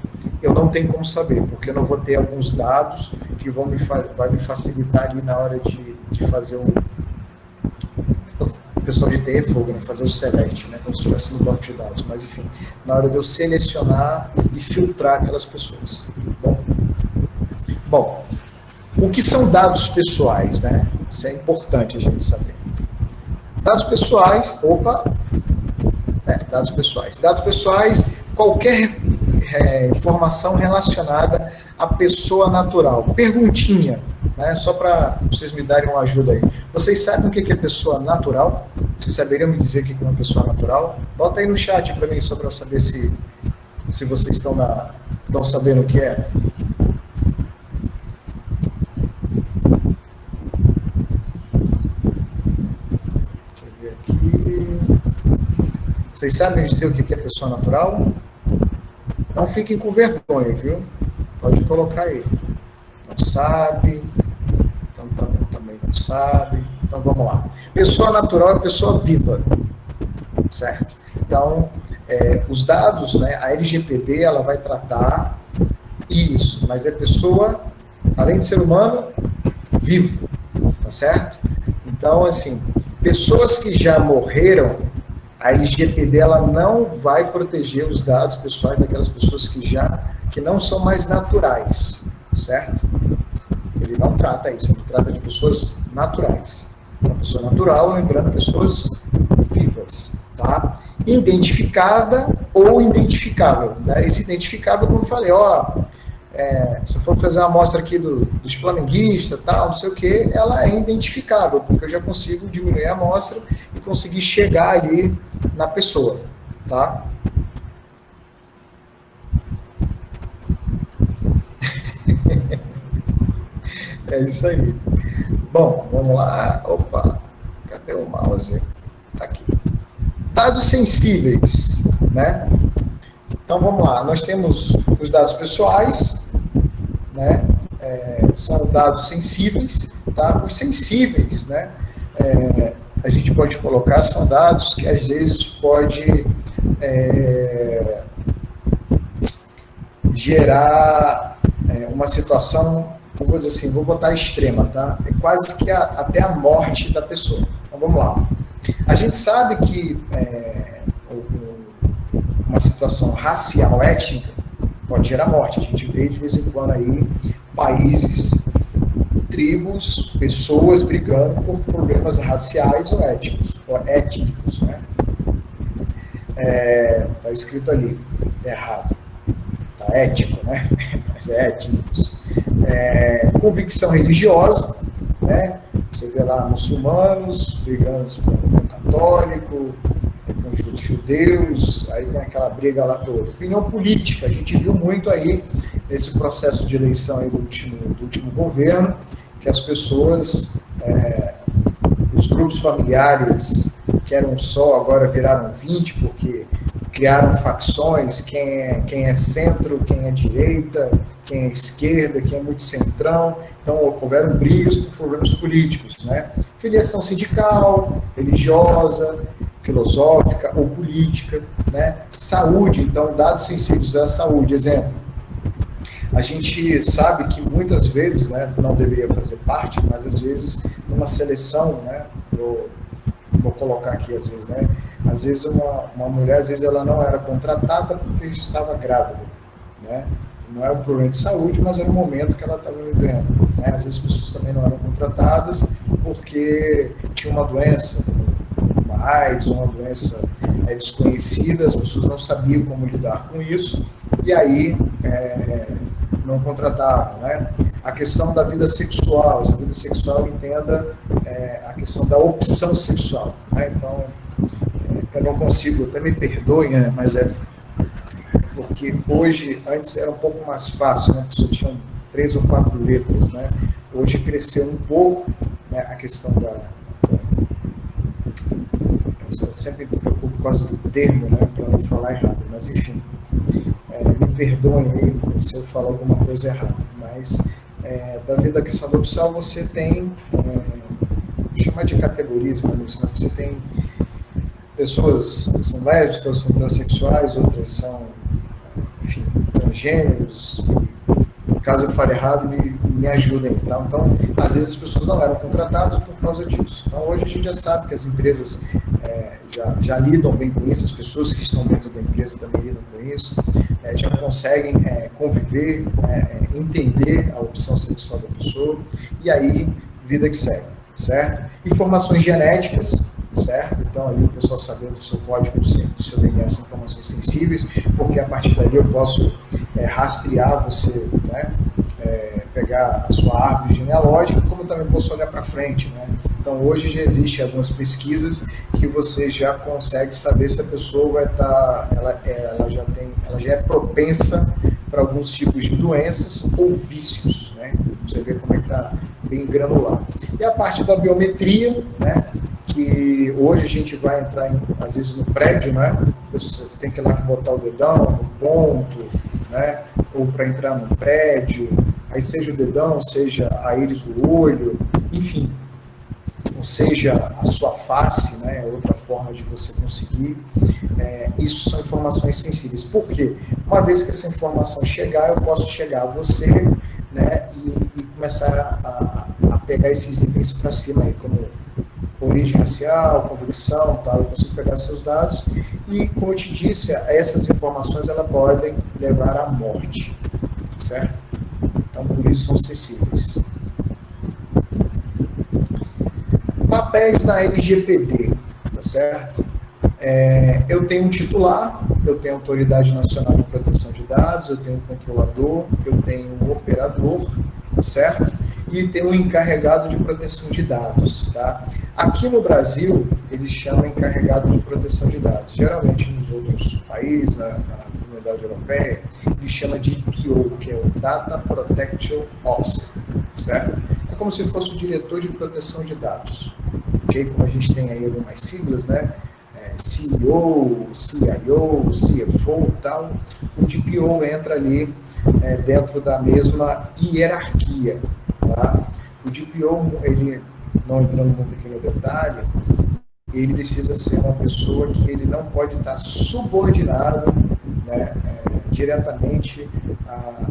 eu não tenho como saber, porque eu não vou ter alguns dados que vai me facilitar ali na hora de fazer o pessoal de TI é fogo, né? Fazer o select, né? Como se estivesse no banco de dados, mas enfim, na hora de eu selecionar e filtrar aquelas pessoas. Bom, o que são dados pessoais, né? Isso é importante a gente saber. Dados pessoais, dados pessoais. Dados pessoais, qualquer informação relacionada à pessoa natural. Perguntinha, né? Só para vocês me darem uma ajuda aí. Vocês sabem o que é pessoa natural? Vocês saberiam me dizer o que é uma pessoa natural? Bota aí no chat para mim, só para eu saber se vocês estão sabendo o que é. Vocês sabem dizer o que é pessoa natural? Não fiquem com vergonha, viu? Pode colocar aí. Não sabe. Então também não sabe. Então vamos lá. Pessoa natural é pessoa viva, certo? Então, os dados, né, a LGPD, ela vai tratar isso, mas é pessoa, além de ser humano, vivo, tá certo? Então, assim, pessoas que já morreram, a LGPD ela não vai proteger os dados pessoais daquelas pessoas que não são mais naturais, certo? Ele não trata isso, ele trata de pessoas naturais. Uma pessoa natural, lembrando, pessoas vivas, tá? Identificada ou identificável. Né? Esse identificável, como eu falei, se eu for fazer uma amostra aqui dos flamenguistas, tal, não sei o que, ela é identificável, porque eu já consigo diminuir a amostra e conseguir chegar ali na pessoa, tá? É isso aí. Bom, vamos lá. Opa, cadê o mouse? Tá aqui. Dados sensíveis, né? Então, vamos lá. Nós temos os dados pessoais, né? São dados sensíveis, tá? Os sensíveis, né? A gente pode colocar, são dados que às vezes pode gerar uma situação, eu vou dizer assim, vou botar extrema, tá? É quase que até a morte da pessoa. Então, vamos lá. A gente sabe que uma situação racial, étnica, pode gerar morte. A gente vê de vez em quando aí países, tribos, pessoas brigando por problemas raciais ou étnicos, né? Tá escrito ali, errado. Tá ético, né? Mas é étnicos. Convicção religiosa, né? Você vê lá muçulmanos brigando com o católico, com os judeus, aí tem aquela briga lá toda. Opinião política, a gente viu muito aí nesse processo de eleição aí do último governo, que as pessoas, os grupos familiares que eram só, agora viraram 20, porque criaram facções, quem é centro, quem é direita, quem é esquerda, quem é muito centrão. Então, houveram brigas por problemas políticos, né? Filiação sindical, religiosa, filosófica ou política, né? Saúde, então, dados sensíveis à saúde, exemplo. A gente sabe que muitas vezes, né, não deveria fazer parte, mas às vezes, numa seleção, né, vou colocar aqui às vezes, né, às vezes uma mulher, às vezes ela não era contratada porque estava grávida, né, não era um problema de saúde, mas era um momento que ela estava vivendo, né, às vezes as pessoas também não eram contratadas porque tinha uma doença, uma AIDS, uma doença desconhecida, as pessoas não sabiam como lidar com isso, e aí não contratavam, né? A questão da vida sexual, essa vida sexual entenda a questão da opção sexual, né? Então, eu não consigo, até me perdoem, né? Mas porque hoje, antes era um pouco mais fácil, né? A pessoa tinha 3 ou 4 letras, né? Hoje cresceu um pouco, né, a questão eu sempre me preocupo por causa do termo, né, para não falar errado, mas enfim, me perdoem aí se eu falar alguma coisa errada, mas da questão da opção você tem, chamar de categorias, mas você tem pessoas que são lésbicas, são transexuais, outras são, enfim, transgêneros. Caso eu fale errado, me ajudem. Tá? Então, às vezes as pessoas não eram contratadas por causa disso. Então, hoje a gente já sabe que as empresas já lidam bem com isso, as pessoas que estão dentro da empresa também lidam com isso, já conseguem conviver, entender a opção sexual da pessoa, e aí, vida que segue, certo? Informações genéticas, certo? Então, ali o pessoal sabendo do seu código, do seu DNA, são informações sensíveis, porque a partir dali eu posso rastrear você, né? Pegar a sua árvore genealógica, como também posso olhar para frente, né? Então, hoje já existem algumas pesquisas que você já consegue saber se a pessoa vai estar, ela já é propensa para alguns tipos de doenças ou vícios, né? Você vê como é que está bem granular. E a parte da biometria, né? Que hoje a gente vai entrar, às vezes, no prédio, né? Você tem que ir lá botar o dedão no ponto, né? Ou para entrar no prédio, aí seja o dedão, seja a íris do olho, enfim, ou seja a sua face, né? Outra forma de você conseguir. Isso são informações sensíveis. Por quê? Uma vez que essa informação chegar, eu posso chegar a você, né? E começar a pegar esses itens para cima aí, como origem racial, convicção, tal, eu consigo pegar seus dados e, como eu te disse, essas informações elas podem levar à morte, certo? Então, por isso são sensíveis. Papéis na LGPD, tá certo? Eu tenho um titular, eu tenho Autoridade Nacional de Proteção de Dados, eu tenho um controlador, eu tenho um operador, tá certo? E tem um encarregado de proteção de dados, tá? Aqui no Brasil, eles chamam encarregado de proteção de dados. Geralmente, nos outros países, na comunidade europeia, eles chamam de DPO, que é o Data Protection Officer, certo? É como se fosse o diretor de proteção de dados, ok? Como a gente tem aí algumas siglas, né? CEO, CIO, CFO e tal, o DPO entra ali dentro da mesma hierarquia, tá? O DPO, ele, não entrando muito aqui no detalhe, ele precisa ser uma pessoa que ele não pode estar subordinado, né, diretamente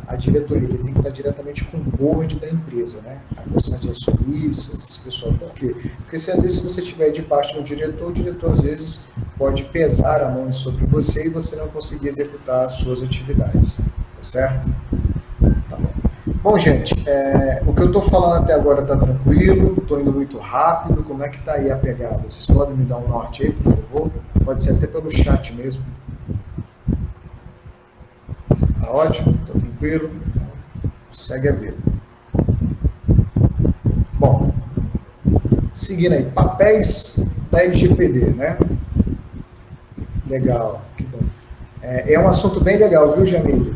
à diretoria, ele tem que estar diretamente com o board da empresa, né? A questão de acionistas, esse pessoal. Por quê? Porque se às vezes se você estiver debaixo do diretor, o diretor às vezes pode pesar a mão sobre você e você não conseguir executar as suas atividades, tá certo? Tá bom. Bom, gente, o que eu estou falando até agora está tranquilo, estou indo muito rápido, como é que está aí a pegada? Vocês podem me dar um norte aí, por favor? Pode ser até pelo chat mesmo. Tá ótimo? Tá tranquilo? Segue a vida. Bom, seguindo aí, papéis da LGPD, né? Legal, que bom. É um assunto bem legal, viu, Jamil?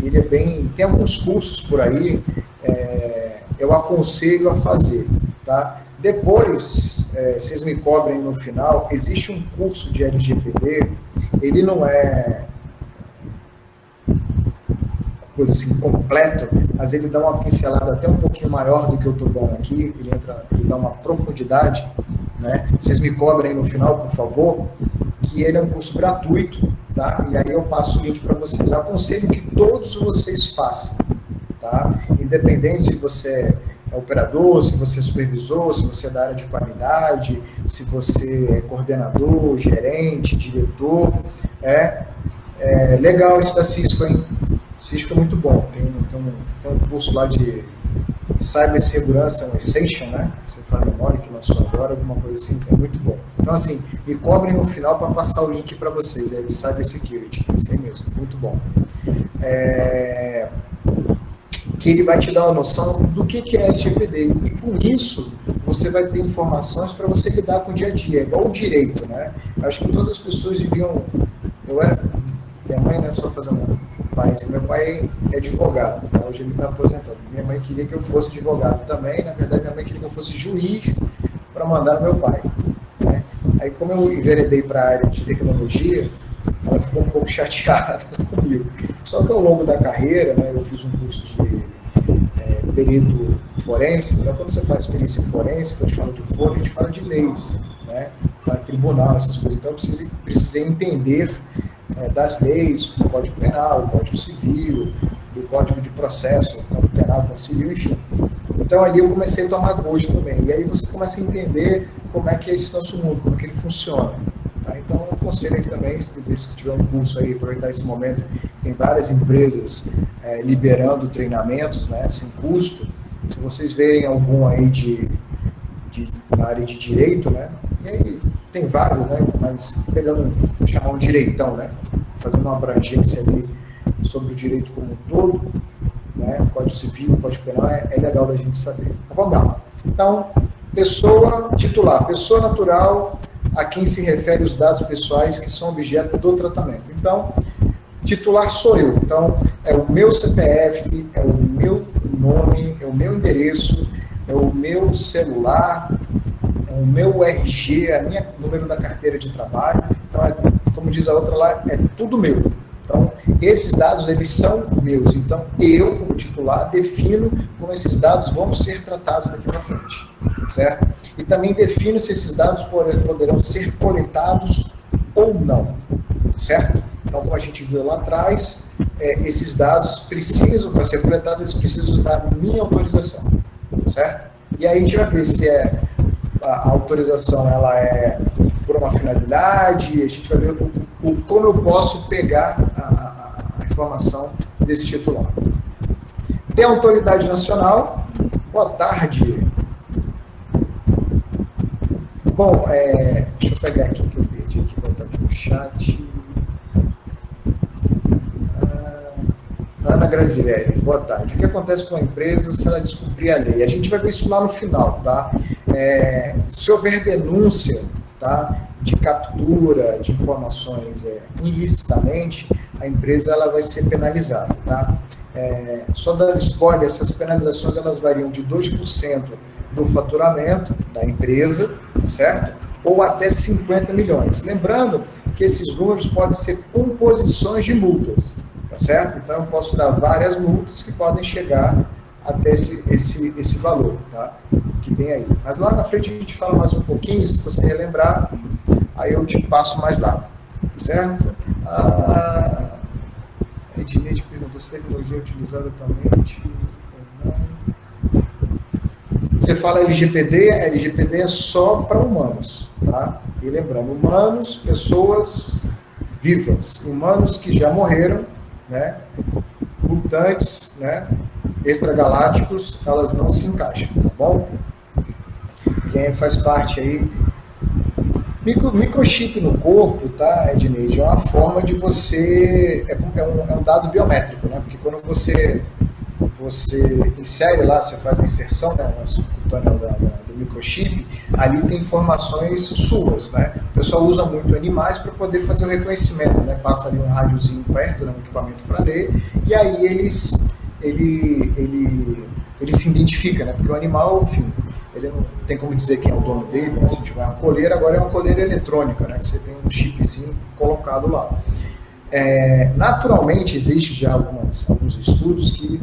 Ele é bem... Tem alguns cursos por aí, eu aconselho a fazer, tá? Depois, vocês me cobrem no final, existe um curso de LGPD, ele não é coisa assim, completo, mas ele dá uma pincelada até um pouquinho maior do que eu estou dando aqui, ele dá uma profundidade, né? Vocês me cobrem no final, por favor, que ele é um curso gratuito, tá? E aí eu passo o link para vocês. Eu aconselho que todos vocês façam, tá? Independente se você é operador, se você é supervisor, se você é da área de qualidade, se você é coordenador, gerente, diretor, legal esse da Cisco, hein? Cisco é muito bom, tem um curso lá de cibersegurança, um Essential, né? Você fala memória que lançou agora, alguma coisa assim, é muito bom. Então, assim, me cobrem no final para passar o link para vocês, de Cybersecurity, isso aí mesmo, muito bom. Que ele vai te dar uma noção do que é LGPD, e com isso, você vai ter informações para você lidar com o dia a dia, igual o direito, né? Acho que todas as pessoas deviam... minha mãe, né, só fazendo um parênteses, meu pai é advogado, tá? Hoje ele está aposentado. Minha mãe queria que eu fosse advogado também, na verdade minha mãe queria que eu fosse juiz para mandar no meu pai, né? Aí como eu enveredei para a área de tecnologia, ela ficou um pouco chateada comigo. Só que ao longo da carreira, né, eu fiz um curso de perito forense. Então, quando você faz perícia forense, quando a gente fala de foro, a gente fala de leis, né? Tribunal, essas coisas. Então, eu precisei entender das leis, do Código Penal, do Código Civil, do Código de Processo, Código Penal, Código Civil, enfim. Então, ali eu comecei a tomar gosto também. E aí você começa a entender como é que é esse nosso mundo, como é que ele funciona. Tá? Então, eu aconselho aí também, se tiver um curso aí, aproveitar esse momento, tem várias empresas liberando treinamentos, né, sem custo. Se vocês verem algum aí na área de direito, né, e aí tem vários, né, mas chamar um direitão, né, fazendo uma abrangência ali sobre o direito como um todo, né, Código Civil, Código Penal, é legal da gente saber. Então, vamos lá. Então, pessoa titular, pessoa natural a quem se refere os dados pessoais que são objeto do tratamento. Então, titular sou eu. Então, é o meu CPF, é o meu nome, é o meu endereço, é o meu celular, é o meu RG, o número da carteira de trabalho. Então, como diz a outra lá, é tudo meu. Então, esses dados, eles são meus. Então, eu, como titular, defino como esses dados vão ser tratados daqui para frente, certo? E também defino se esses dados poderão ser coletados ou não, certo? Então, como a gente viu lá atrás, esses dados precisam, para ser coletados, eles precisam da minha autorização, certo? E aí a gente vai ver se a autorização ela é por uma finalidade, a gente vai ver como eu posso pegar a informação desse titular. Tem a autoridade nacional. Boa tarde. Bom, deixa eu pegar aqui que eu perdi aqui, botar aqui no chat. Ana Grazielli, boa tarde. O que acontece com a empresa se ela descumprir a lei? A gente vai ver isso lá no final, tá? Se houver denúncia, tá, de captura de informações ilicitamente, a empresa ela vai ser penalizada, tá? Só dando spoiler, essas penalizações elas variam de 2% do faturamento da empresa, tá certo? Ou até 50 milhões. Lembrando que esses números podem ser composições de multas, tá certo? Então, eu posso dar várias multas que podem chegar até esse valor, tá? Que tem aí. Mas lá na frente a gente fala mais um pouquinho, se você relembrar, aí eu te passo mais lá, tá certo? A Edneide perguntou se a tecnologia é utilizada atualmente ou não. Você fala LGPD, a LGPD é só para humanos, tá? E lembrando, humanos, pessoas vivas, humanos que já morreram, né? Mutantes, né? Extragalácticos, elas não se encaixam, tá bom? Quem faz parte aí... Microchip no corpo, tá, Edneide, é uma forma de você... É um dado biométrico, né? Porque quando você insere lá, você faz a inserção, né, na subcutânea do microchip, ali tem informações suas, né? O pessoal usa muito animais para poder fazer o reconhecimento, né? Passa ali um rádiozinho perto, né, um equipamento para ler, e aí ele se identifica, né? Porque o animal, enfim, ele não tem como dizer quem é o dono dele, né? Se tiver uma coleira, agora é uma coleira eletrônica, né? Que você tem um chipzinho colocado lá. Naturalmente, existe já alguns estudos que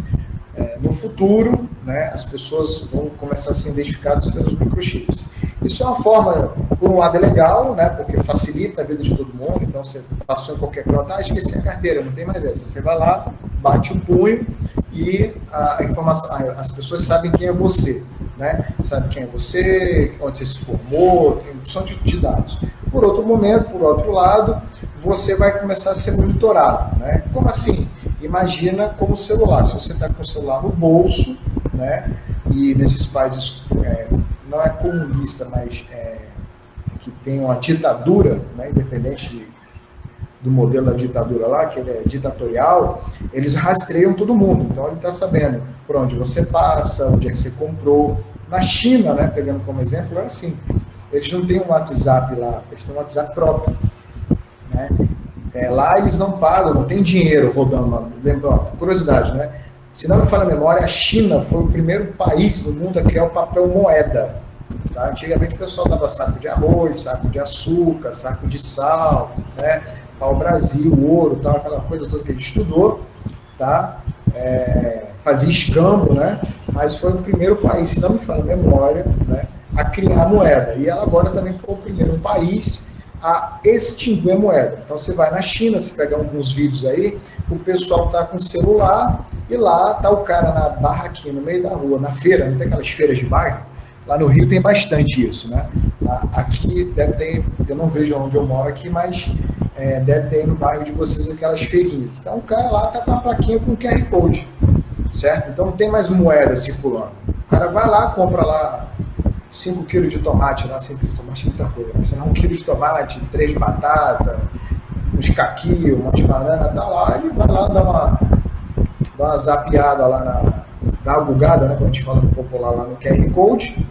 no futuro, né, as pessoas vão começar a ser identificadas pelos microchips. Isso é uma forma, por um lado é legal, né, porque facilita a vida de todo mundo. Então você passou em qualquer canto, esqueci a carteira, não tem mais essa. Você vai lá, bate o punho e a informação, as pessoas sabem quem é você, né? Sabe quem é você, onde você se formou, tem opção de dados. Por outro lado, você vai começar a ser monitorado, né? Como assim? Imagina como o celular. Se você está com o celular no bolso, né? E nesses países não é comunista, mas que tem uma ditadura, né? Independente do modelo da ditadura lá, que ele é ditatorial, eles rastreiam todo mundo. Então ele está sabendo por onde você passa, onde é que você comprou. Na China, né? Pegando como exemplo, é assim. Eles não têm um WhatsApp lá, eles têm um WhatsApp próprio, né? Lá eles não pagam, não tem dinheiro rodando. Lembra, curiosidade, né? Se não me falha a memória, a China foi o primeiro país no mundo a criar o papel moeda. Tá? Antigamente o pessoal dava saco de arroz, saco de açúcar, saco de sal, né? Pau-brasil, ouro, tal, aquela coisa toda que a gente estudou, tá? Fazia escambo, né? Mas foi o primeiro país, se não me falha a memória, né? A criar a moeda. E ela agora também foi o primeiro país a extinguir a moeda. Então você vai na China, você pega alguns vídeos aí, o pessoal tá com celular e lá tá o cara na barraquinha, no meio da rua, na feira, não tem aquelas feiras de bairro? Lá no Rio tem bastante isso, né? Aqui deve ter, eu não vejo onde eu moro aqui, mas deve ter no bairro de vocês aquelas feirinhas. Então o cara lá tá com a plaquinha com QR Code, certo? Então não tem mais moeda circulando. O cara vai lá, compra lá 5 quilos de tomate, lá 5 quilos de tomate é muita coisa, né? Sei lá, 1 quilo de tomate, 3 de batata, uns caqui, umas bananas, tá lá, ele vai lá dar uma zapeada lá dá uma bugada, né, como a gente fala no popular lá no QR Code,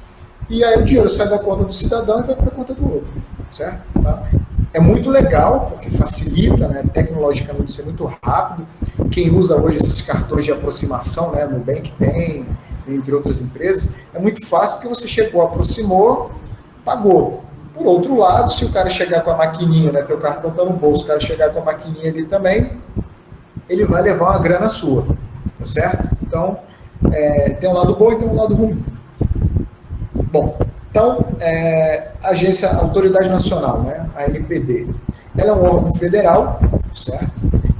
e aí o dinheiro sai da conta do cidadão e vai para a conta do outro, certo? Tá? É muito legal, porque facilita, né, tecnologicamente isso é muito rápido. Quem usa hoje esses cartões de aproximação, né, Nubank tem, entre outras empresas, é muito fácil porque você chegou, aproximou, pagou. Por outro lado, se o cara chegar com a maquininha, né, teu cartão está no bolso, o cara chegar com a maquininha ali também, ele vai levar uma grana sua, tá certo? Então, tem um lado bom e tem um lado ruim. Bom, então, a Autoridade Nacional, né, a ANPD, ela é um órgão federal, certo?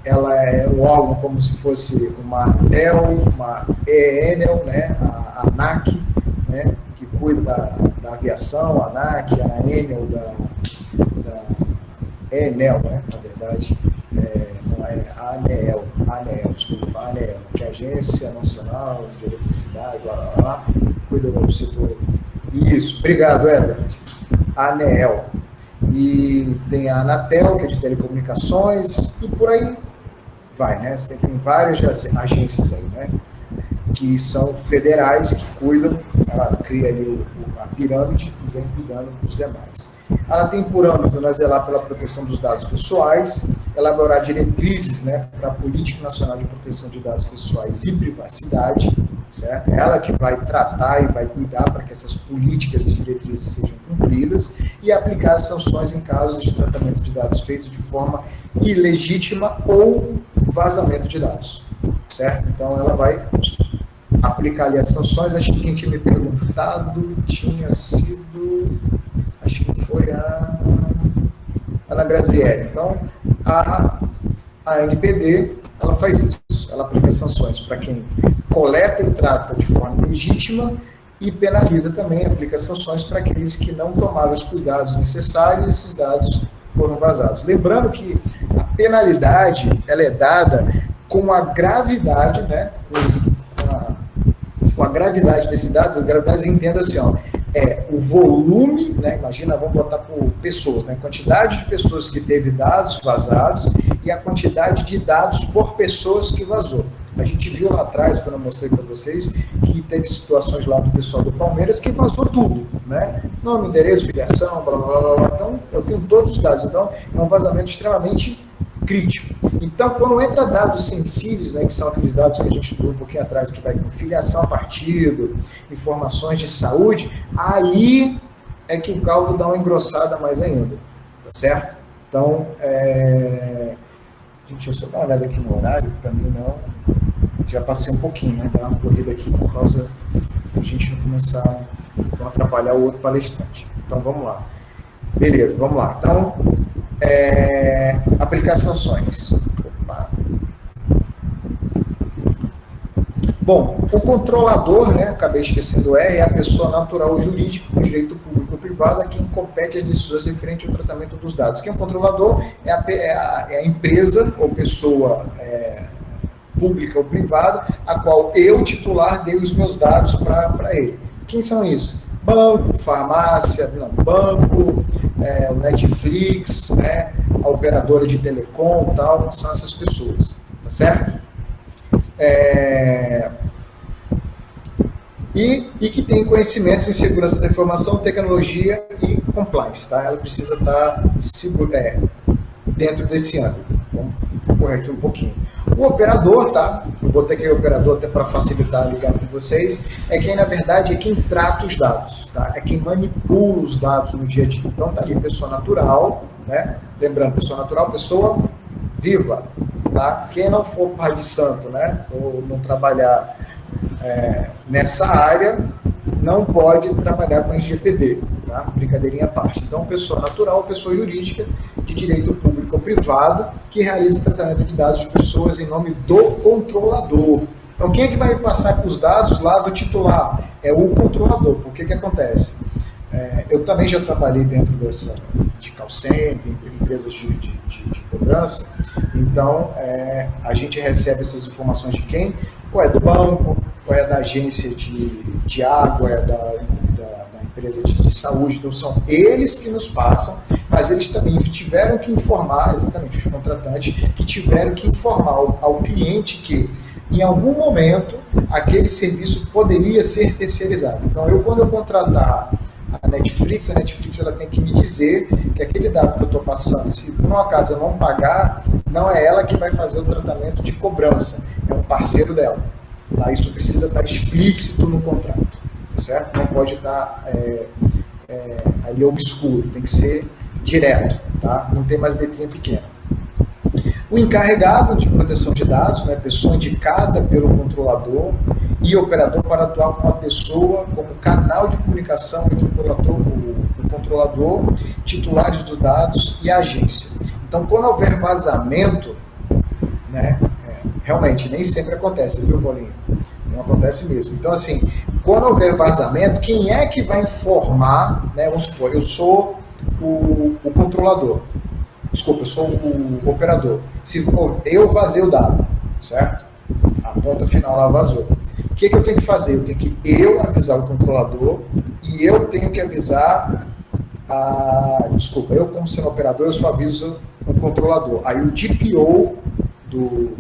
Ela é um órgão como se fosse uma Anatel, uma ENEL, né, a ANAC, né, que cuida da aviação, a ANAC, a ENEL da ENEL, né, na verdade, a ANEEL, desculpa, a ANEEL, que é a Agência Nacional de Eletricidade, cuida do setor. Isso, obrigado, Herbert. A ANEEL. E tem a Anatel, que é de telecomunicações, e por aí vai, né? Você tem várias agências aí, né? Que são federais, que cuidam, ela cria ali a pirâmide e vem cuidando dos demais. Ela tem por âmbito, né, zelar pela proteção dos dados pessoais, elaborar diretrizes, né, para a Política Nacional de Proteção de Dados Pessoais e Privacidade, certo? Ela que vai tratar e vai cuidar para que essas políticas e diretrizes sejam cumpridas e aplicar sanções em casos de tratamento de dados feitos de forma ilegítima ou vazamento de dados, certo? Então ela vai aplicar ali as sanções. Acho que quem tinha me perguntado tinha sido, acho que foi a Ana Grazielli. Então, a ANPD, ela faz isso, ela aplica sanções para quem coleta e trata de forma legítima e penaliza também, aplica sanções para aqueles que não tomaram os cuidados necessários e esses dados foram vazados. Lembrando que a penalidade, ela é dada com a gravidade, né, com a gravidade desses dados. A gravidade, entenda assim, ó, o volume, né, imagina, vamos botar por pessoas, né, quantidade de pessoas que teve dados vazados e a quantidade de dados por pessoas que vazou. A gente viu lá atrás, quando eu mostrei para vocês, que teve situações lá do pessoal do Palmeiras que vazou tudo, né? Nome, endereço, filiação, blá, blá, blá, blá. Então, eu tenho todos os dados. Então, é um vazamento extremamente crítico. Então, quando entra dados sensíveis, né, que são aqueles dados que a gente estudou um pouquinho atrás, que vai com filiação a partido, informações de saúde, aí é que o caldo dá uma engrossada mais ainda, tá certo? Então, gente, deixa eu só dar uma olhada aqui no horário, para mim não, já passei um pouquinho, né, dar uma corrida aqui por causa da gente não começar a não atrapalhar o outro palestrante. Então, vamos lá. Beleza, vamos lá. Então, aplicar sanções. Opa. Bom, o controlador, né, acabei esquecendo, é a pessoa natural ou jurídica com direito público ou privado a quem compete as decisões referentes ao tratamento dos dados. Quem é o controlador é a empresa ou pessoa pública ou privada a qual eu, titular, dei os meus dados para ele. Quem são isso? Banco, farmácia, não, banco, o Netflix, né, a operadora de telecom, tal, são essas pessoas, tá certo? E que tem conhecimentos em segurança da informação, tecnologia e compliance, tá? Ela precisa estar dentro desse âmbito. Vamos correr aqui um pouquinho. O operador, tá? Eu botei aqui o operador até para facilitar ligar com vocês, é quem, na verdade, é quem trata os dados, tá? É quem manipula os dados no dia a dia. Então, tá ali, pessoa natural, né? Lembrando, pessoa natural, pessoa viva, tá? Quem não for pai de santo, né? Ou não trabalhar nessa área, não pode trabalhar com LGPD, tá? Brincadeirinha à parte. Então, pessoa natural, pessoa jurídica de direito público ou privado que realiza tratamento de dados de pessoas em nome do controlador. Então, quem é que vai passar os dados lá do titular? É o controlador. Por que acontece? Eu também já trabalhei dentro de call center, empresas de cobrança. Então, a gente recebe essas informações de quem? Ou é do banco, ou é da agência de água, é da empresa de saúde. Então, são eles que nos passam, mas eles também tiveram que informar, exatamente, os contratantes, que tiveram que informar ao cliente que, em algum momento, aquele serviço poderia ser terceirizado. Então, quando eu contratar a Netflix ela tem que me dizer que aquele dado que eu estou passando, se por um acaso eu não pagar, não é ela que vai fazer o tratamento de cobrança, é um parceiro dela. Tá? Isso precisa estar explícito no contrato, certo? Não pode estar ali obscuro, tem que ser direto, tá? Não tem mais letrinha pequena. O encarregado de proteção de dados, né, pessoa indicada pelo controlador e operador para atuar com uma pessoa como canal de comunicação entre o controlador, titulares dos dados e a agência. Então, quando houver vazamento, né, realmente, nem sempre acontece, viu, Paulinho? Não acontece mesmo. Então, assim, quando houver vazamento, quem é que vai informar, né, vamos supor, eu sou o controlador. Desculpa, eu sou o operador. Se eu vazei o dado, certo? A ponta final lá vazou. O que eu tenho que fazer? Eu tenho que avisar o controlador e eu tenho que avisar Desculpa, eu como sendo operador, eu só aviso o controlador. Aí o DPO,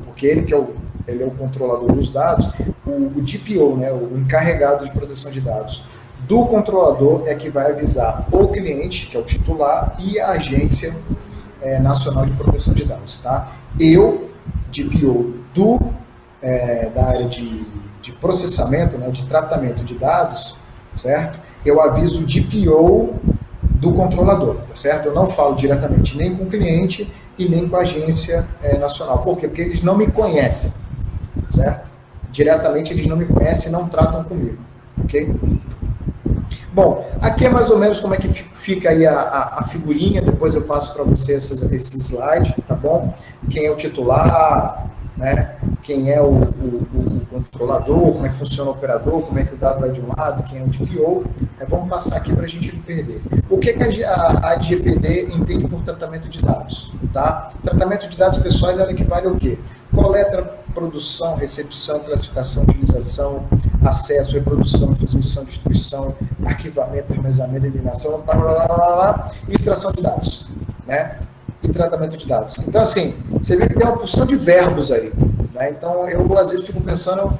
porque ele é o controlador dos dados, o DPO, né, o encarregado de proteção de dados do controlador é que vai avisar o cliente, que é o titular, e a agência Nacional de Proteção de Dados, tá? Eu, DPO da área de processamento, né, de tratamento de dados, certo? Eu aviso o DPO do controlador, tá certo? Eu não falo diretamente nem com o cliente e nem com a agência nacional. Por quê? Porque eles não me conhecem, certo? Diretamente eles não me conhecem e não tratam comigo, ok? Bom, aqui é mais ou menos como é que fica aí a figurinha, depois eu passo para você esse slide, tá bom? Quem é o titular, né? Quem é o controlador, como é que funciona o operador, como é que o dado vai de um lado, quem é o DPO. Vamos passar aqui para a gente não perder. O que a LGPD entende por tratamento de dados? Tá? Tratamento de dados pessoais ela equivale ao quê? Coleta, produção, recepção, classificação, utilização, acesso, reprodução, transmissão, distribuição, arquivamento, armazenamento, eliminação, e extração de dados, né? E tratamento de dados. Então, assim, você vê que tem uma porção de verbos aí, né? Então, eu às vezes fico pensando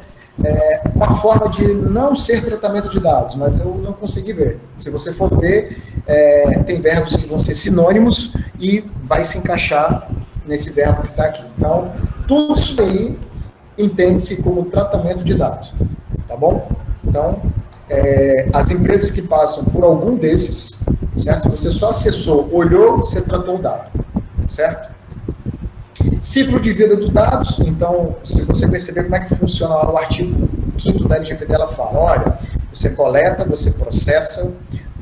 uma forma de não ser tratamento de dados, mas eu não consegui ver. Se você for ver, tem verbos que vão ser sinônimos e vai se encaixar nesse verbo que está aqui. Então, tudo isso aí entende-se como tratamento de dados, tá bom? Então, as empresas que passam por algum desses, certo? Se você só acessou, olhou, você tratou o dado, certo? Ciclo de vida dos dados, então, se você perceber como é que funciona lá no artigo 5º da LGPD, ela fala, olha, você coleta, você processa,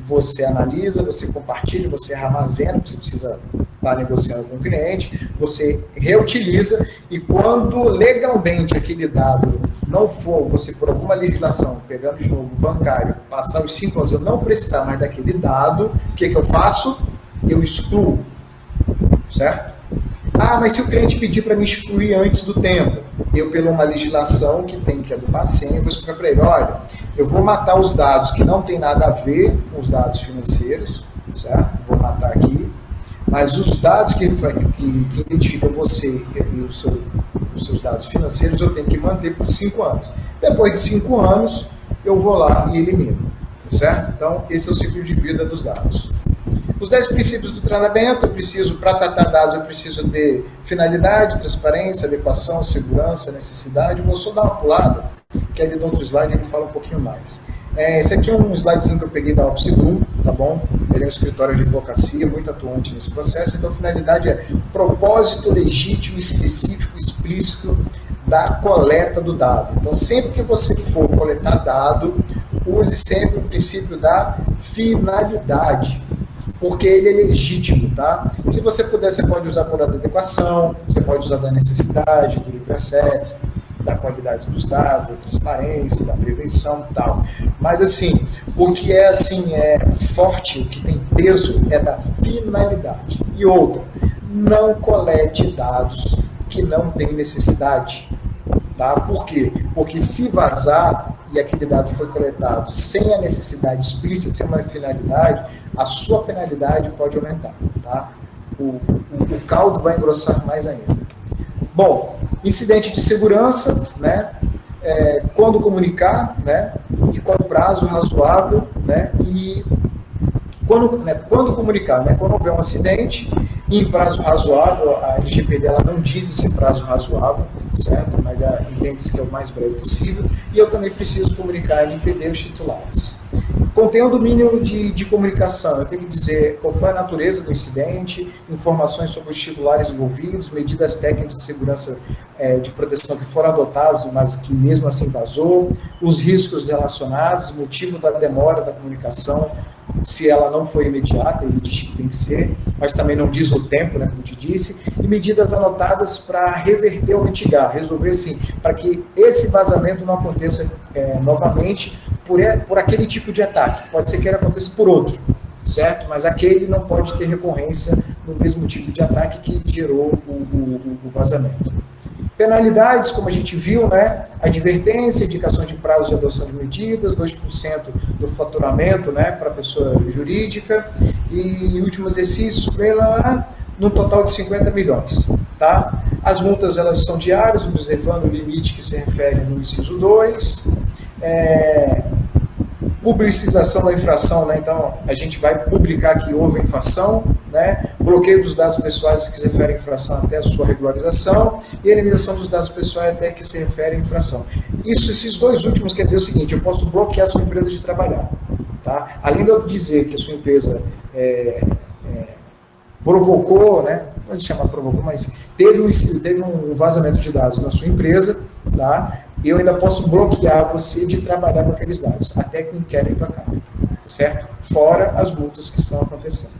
você analisa, você compartilha, você armazena, você precisa estar negociando com o cliente, você reutiliza, e quando legalmente aquele dado não for, você por alguma legislação, pegando de novo o bancário, passar os 5 anos, eu não precisar mais daquele dado, o que eu faço? Eu excluo, certo? Ah, mas se o cliente pedir para me excluir antes do tempo, eu, pela uma legislação que tem, que é do Bacen, eu vou explicar para ele, olha, eu vou matar os dados que não tem nada a ver com os dados financeiros, certo? Vou matar aqui, mas os dados que identificam você e os seus dados financeiros, eu tenho que manter por 5 anos. Depois de 5 anos, eu vou lá e elimino, certo? Então, esse é o ciclo de vida dos dados. Os 10 princípios do treinamento, eu preciso, para tratar dados, eu preciso ter finalidade, transparência, adequação, segurança, necessidade. Eu vou só dar uma pulada, que aí no outro slide ele fala um pouquinho mais. Esse aqui é um slidezinho que eu peguei da Opsibum, tá bom? Ele é um escritório de advocacia muito atuante nesse processo, então a finalidade é propósito legítimo, específico, explícito da coleta do dado. Então, sempre que você for coletar dado, use sempre o princípio da finalidade, porque ele é legítimo, tá? Se você puder, você pode usar por adequação, você pode usar da necessidade, do livre acesso, da qualidade dos dados, da transparência, da prevenção e tal. Mas, assim, o que é, assim, forte, o que tem peso é da finalidade. E outra, não colete dados que não tem necessidade, tá? Por quê? Porque se vazar e aquele dado foi coletado sem a necessidade explícita, sem uma finalidade, a sua penalidade pode aumentar, tá? O caldo vai engrossar mais ainda. Bom, incidente de segurança, né? Quando comunicar, né? E qual o prazo razoável, né? E quando comunicar, né? Quando houver um acidente, em prazo razoável, a LGPD ela não diz esse prazo razoável, certo? Mas entende-se que é o mais breve possível. E eu também preciso comunicar a LGPD aos titulares. Conteúdo mínimo de comunicação, eu tenho que dizer qual foi a natureza do incidente, informações sobre os titulares envolvidos, medidas técnicas de segurança de proteção que foram adotadas, mas que mesmo assim vazou, os riscos relacionados, motivo da demora da comunicação, se ela não foi imediata, ele diz que tem que ser, mas também não diz o tempo, né, como eu te disse, e medidas anotadas para reverter ou mitigar, resolver assim, para que esse vazamento não aconteça novamente por aquele tipo de ataque. Pode ser que ele aconteça por outro, certo? Mas aquele não pode ter recorrência no mesmo tipo de ataque que gerou o vazamento. Penalidades, como a gente viu, né? Advertência, indicações de prazo de adoção de medidas, 2% do faturamento, né, para a pessoa jurídica, e último exercício, num total de 50 milhões. Tá? As multas elas são diárias, observando o limite que se refere no inciso 2. Publicização da infração, né? Então a gente vai publicar que houve infração, né? Bloqueio dos dados pessoais que se refere à infração até a sua regularização e eliminação dos dados pessoais até que se refere à infração. Esses dois últimos quer dizer o seguinte: eu posso bloquear a sua empresa de trabalhar, tá? Além de eu dizer que a sua empresa provocou, né? Pode chamar provocou, mas teve um vazamento de dados na sua empresa, tá? Eu ainda posso bloquear você de trabalhar com aqueles dados, até que o inquérito acabe, certo? Fora as multas que estão acontecendo.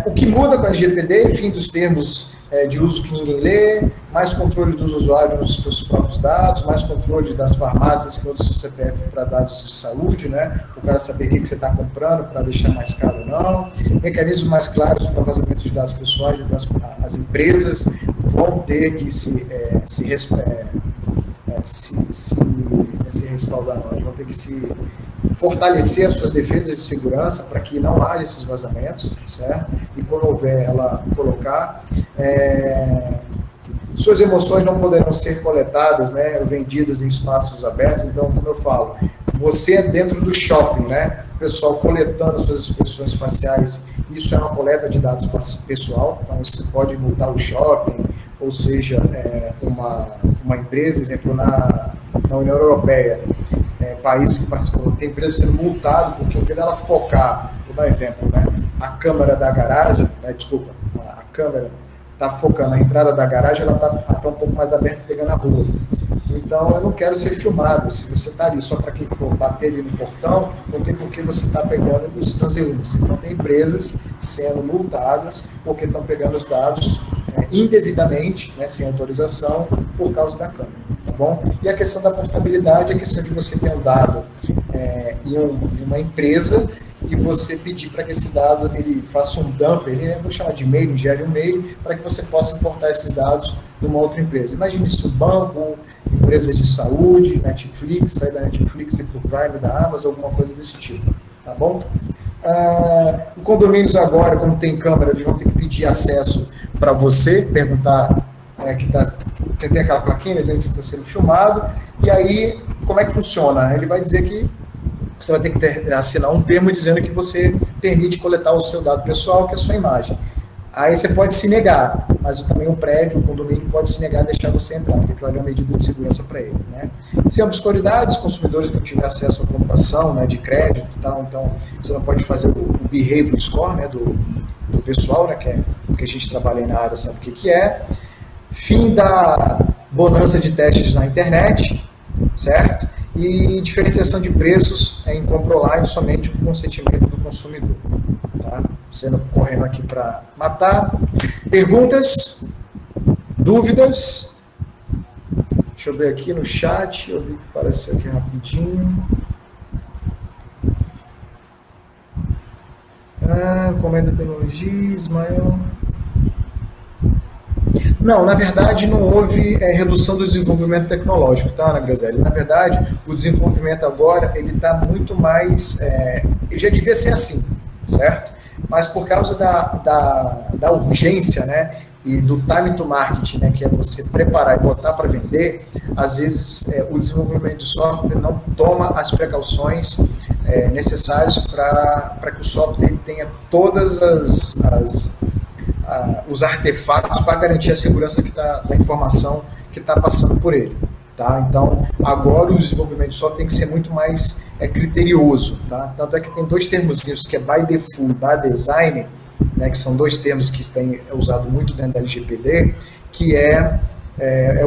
O que muda com a LGPD, fim dos termos de uso que ninguém lê, mais controle dos usuários nos seus próprios dados, mais controle das farmácias que usam o seu CPF para dados de saúde, né? O cara saber o que você está comprando para deixar mais caro ou não, mecanismos mais claros para vazamento de dados pessoais, então as empresas vão ter que se respaldar, nós vão ter que se fortalecer as suas defesas de segurança para que não haja esses vazamentos, certo? E quando houver, ela colocar. Suas emoções não poderão ser coletadas, né, vendidas em espaços abertos. Então, como eu falo, você é dentro do shopping, né? O pessoal coletando suas expressões faciais, isso é uma coleta de dados pessoal, então você pode multar o shopping, ou seja, uma empresa, exemplo, na União Europeia, país que participou, tem empresa sendo multado porque em vez dela focar, vou dar um exemplo, né? A câmera da garagem, a câmera está focando na entrada da garagem, ela está um pouco mais aberta pegando a rua. Então, eu não quero ser filmado. Se você está ali só para quem for bater ali no portão, não tem por que você estar pegando os transeuntes. Então, tem empresas sendo multadas porque estão pegando os dados indevidamente, né, sem autorização, por causa da câmera. Tá bom? E a questão da portabilidade é a questão de você ter um dado em uma empresa e você pedir para que esse dado ele faça um dump, eu vou chamar de e-mail, gere um e-mail, para que você possa importar esses dados de uma outra empresa. Imagine isso, banco, empresa de saúde, Netflix, sair da Netflix e para o Prime da Amazon, alguma coisa desse tipo, tá bom? Os condomínios agora, como tem câmera, eles vão ter que pedir acesso para você, perguntar você tem aquela plaquinha dizendo que você está sendo filmado, e aí, como é que funciona? Ele vai dizer que você vai ter que assinar um termo dizendo que você permite coletar o seu dado pessoal, que é a sua imagem. Aí você pode se negar, mas também o prédio, o condomínio pode se negar a deixar você entrar, porque aquilo ali é uma medida de segurança para ele, né? Sem obscuridades, consumidores que não tiver acesso à computação, né, de crédito e tal, então você não pode fazer o behavior score, né, do pessoal, né, que é porque a gente trabalha aí na área, sabe o que é. Fim da bonança de testes na internet, certo? E diferenciação de preços em compra online somente com consentimento do consumidor. Tá? Sendo correndo aqui para matar. Perguntas? Dúvidas? Deixa eu ver aqui no chat. Eu vi que apareceu aqui rapidinho. Comenda tecnologia, Ismael. Não, na verdade não houve redução do desenvolvimento tecnológico, tá, Ana Grazelli? Na verdade, o desenvolvimento agora, ele está muito mais... ele já devia ser assim, certo? Mas por causa da urgência, né, e do time to market, né, que é você preparar e botar para vender, às vezes o desenvolvimento de software não toma as precauções necessárias para que o software tenha todas os artefatos para garantir a segurança da informação que está passando por ele. Tá? Então, agora o desenvolvimento de software tem que ser muito mais criterioso. Tá? Tanto é que tem dois termos que é by default, by design, né, que são dois termos que têm usado muito dentro da LGPD, que é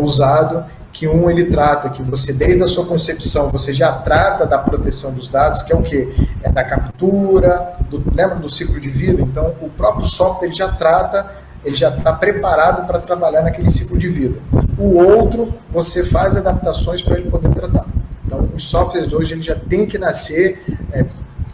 usado, que um ele trata que você, desde a sua concepção, você já trata da proteção dos dados, que é o quê? É da captura, lembra do ciclo de vida? Então, o próprio software ele já trata, ele já está preparado para trabalhar naquele ciclo de vida. O outro, você faz adaptações para ele poder tratar. Então, os softwares hoje ele já tem que nascer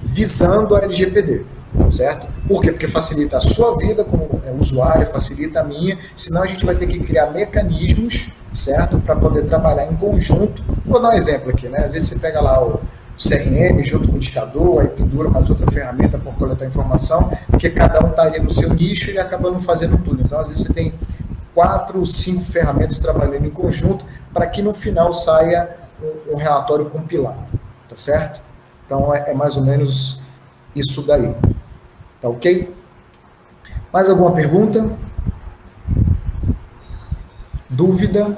visando a LGPD, certo? Por quê? Porque facilita a sua vida como usuário, facilita a minha, senão a gente vai ter que criar mecanismos, certo? Para poder trabalhar em conjunto. Vou dar um exemplo aqui, né? Às vezes você pega lá o CRM junto com o indicador, aí pendura mais outra ferramenta para coletar informação, porque cada um está ali no seu nicho e acaba não fazendo tudo. Então, às vezes você tem 4, 5 ferramentas trabalhando em conjunto para que no final saia um relatório compilado, tá certo? Então, é mais ou menos isso daí. Tá ok? Mais alguma pergunta? Dúvida?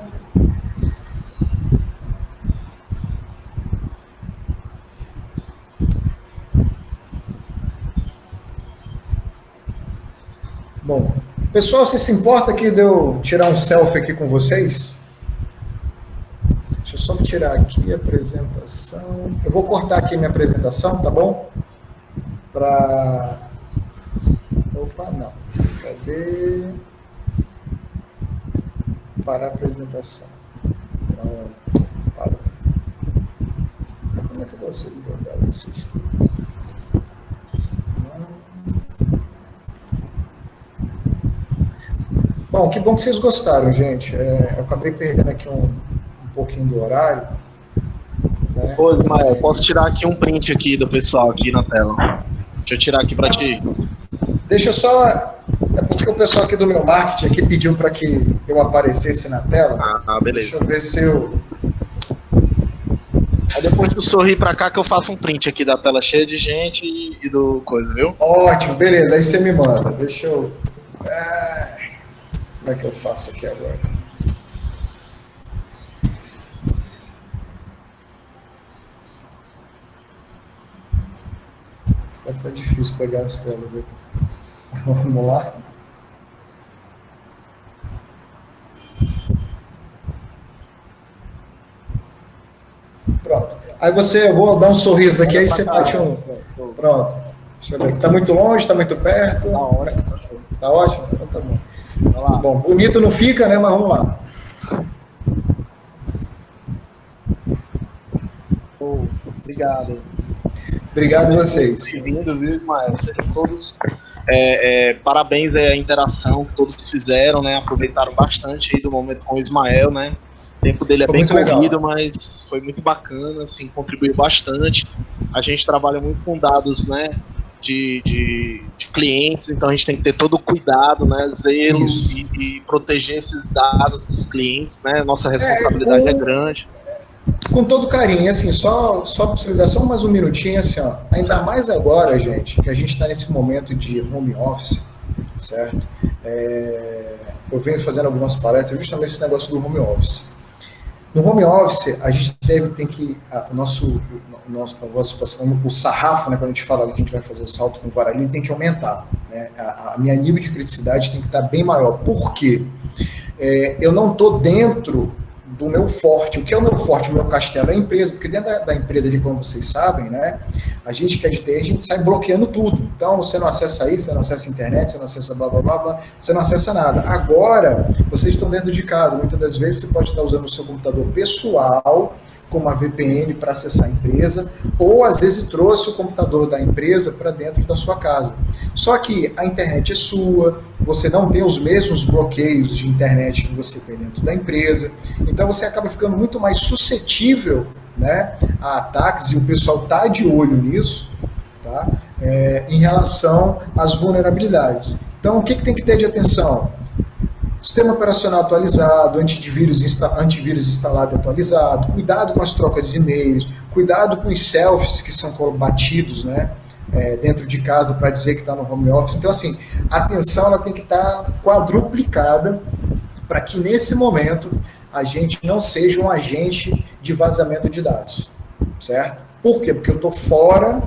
Bom, pessoal, você se importa aqui de eu tirar um selfie aqui com vocês? Deixa eu só tirar aqui a apresentação. Eu vou cortar aqui minha apresentação, tá bom? Opa, não. Cadê? Parar a apresentação. Pronto. Parou. Como é que eu consigo botar isso? Bom, que bom que vocês gostaram, gente. Eu acabei perdendo aqui um pouquinho do horário. Né? Ô, Ismael, posso tirar aqui um print aqui do pessoal aqui na tela? Deixa eu tirar aqui para ti. Deixa eu só... É porque o pessoal aqui do meu marketing aqui pediu para que eu aparecesse na tela. Beleza. Deixa eu ver se eu... Aí depois tu sorrir para cá que eu faço um print aqui da tela cheia de gente e do coisa, viu? Ótimo, beleza. Aí você me manda. Deixa eu... Como é que eu faço aqui agora? Vai ficar difícil pegar as telas aqui. Vamos lá? Pronto. Aí eu vou dar um sorriso aqui, aí você bate um... Pronto. Deixa eu ver. Tá muito longe, tá muito perto? Tá ótimo. Tá ótimo? Então tá bom. Bom, bonito não fica, né? Mas vamos lá. Obrigado. Obrigado a vocês. Bem-vindo, viu, Ismael? Sejam todos. Parabéns à interação que todos fizeram, né? Aproveitaram bastante aí do momento com o Ismael, né? O tempo dele foi bem corrido, legal, mas foi muito bacana, assim, contribuiu bastante. A gente trabalha muito com dados, né? De clientes, então a gente tem que ter todo o cuidado, né, zelo e proteger esses dados dos clientes, né, nossa responsabilidade é grande. Com todo carinho, assim, só para você dar só mais um minutinho, assim, ó, ainda mais agora, gente, que a gente está nesse momento de home office, certo? Eu venho fazendo algumas palestras justamente esse negócio do home office. No home office, a gente tem que, o sarrafo, né, quando a gente fala que a gente vai fazer o salto com o Guarani, tem que aumentar, né? A minha nível de criticidade tem que estar bem maior. Por quê? Eu não estou dentro do meu forte. O que é o meu forte? O meu castelo é a empresa, porque dentro da empresa ali, como vocês sabem, né, a gente quer de TI, a gente sai bloqueando tudo. Então, você não acessa isso, você não acessa a internet, você não acessa blá, blá, blá, blá, você não acessa nada. Agora, vocês estão dentro de casa. Muitas das vezes, você pode estar usando o seu computador pessoal, como a VPN para acessar a empresa, ou às vezes trouxe o computador da empresa para dentro da sua casa. Só que a internet é sua, você não tem os mesmos bloqueios de internet que você tem dentro da empresa, então você acaba ficando muito mais suscetível, né, a ataques, e o pessoal está de olho nisso, tá? Em relação às vulnerabilidades. Então, o que tem que ter de atenção? Sistema operacional atualizado, antivírus instalado e atualizado, cuidado com as trocas de e-mails, cuidado com os selfies que são batidos, né, dentro de casa para dizer que está no home office. Então, assim, a atenção ela tem que estar quadruplicada para que nesse momento a gente não seja um agente de vazamento de dados, certo? Por quê? Porque eu estou fora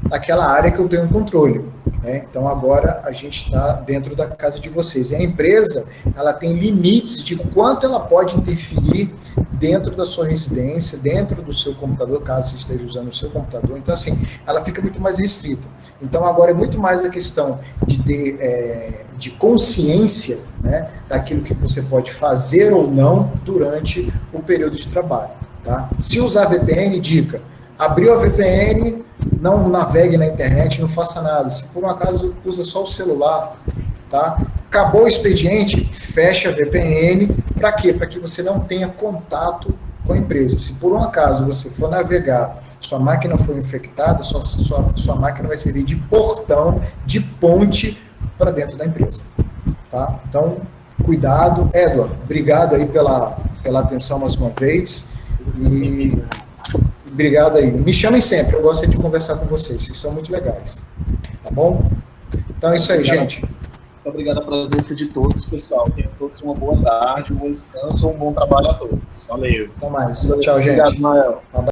daquela área que eu tenho controle. Então agora a gente está dentro da casa de vocês. E a empresa, ela tem limites de quanto ela pode interferir dentro da sua residência, dentro do seu computador, caso você esteja usando o seu computador. Então, assim, ela fica muito mais restrita. Então agora é muito mais a questão de ter de consciência, né, daquilo que você pode fazer ou não durante o período de trabalho. Tá? Se usar VPN, dica, abriu a VPN, não navegue na internet, não faça nada. Se por um acaso usa só o celular, tá? Acabou o expediente, fecha a VPN. Para quê? Para que você não tenha contato com a empresa. Se por um acaso você for navegar, sua máquina foi infectada, sua máquina vai servir de portão, de ponte para dentro da empresa. Tá? Então, cuidado. Edward, obrigado aí pela atenção mais uma vez. E obrigado aí. Me chamem sempre, eu gosto de conversar com vocês são muito legais. Tá bom? Então é isso aí, gente. Muito obrigado a presença de todos, pessoal. Tenham todos uma boa tarde, um bom descanso, um bom trabalho a todos. Valeu. Até mais. Tchau, gente. Obrigado, Noel.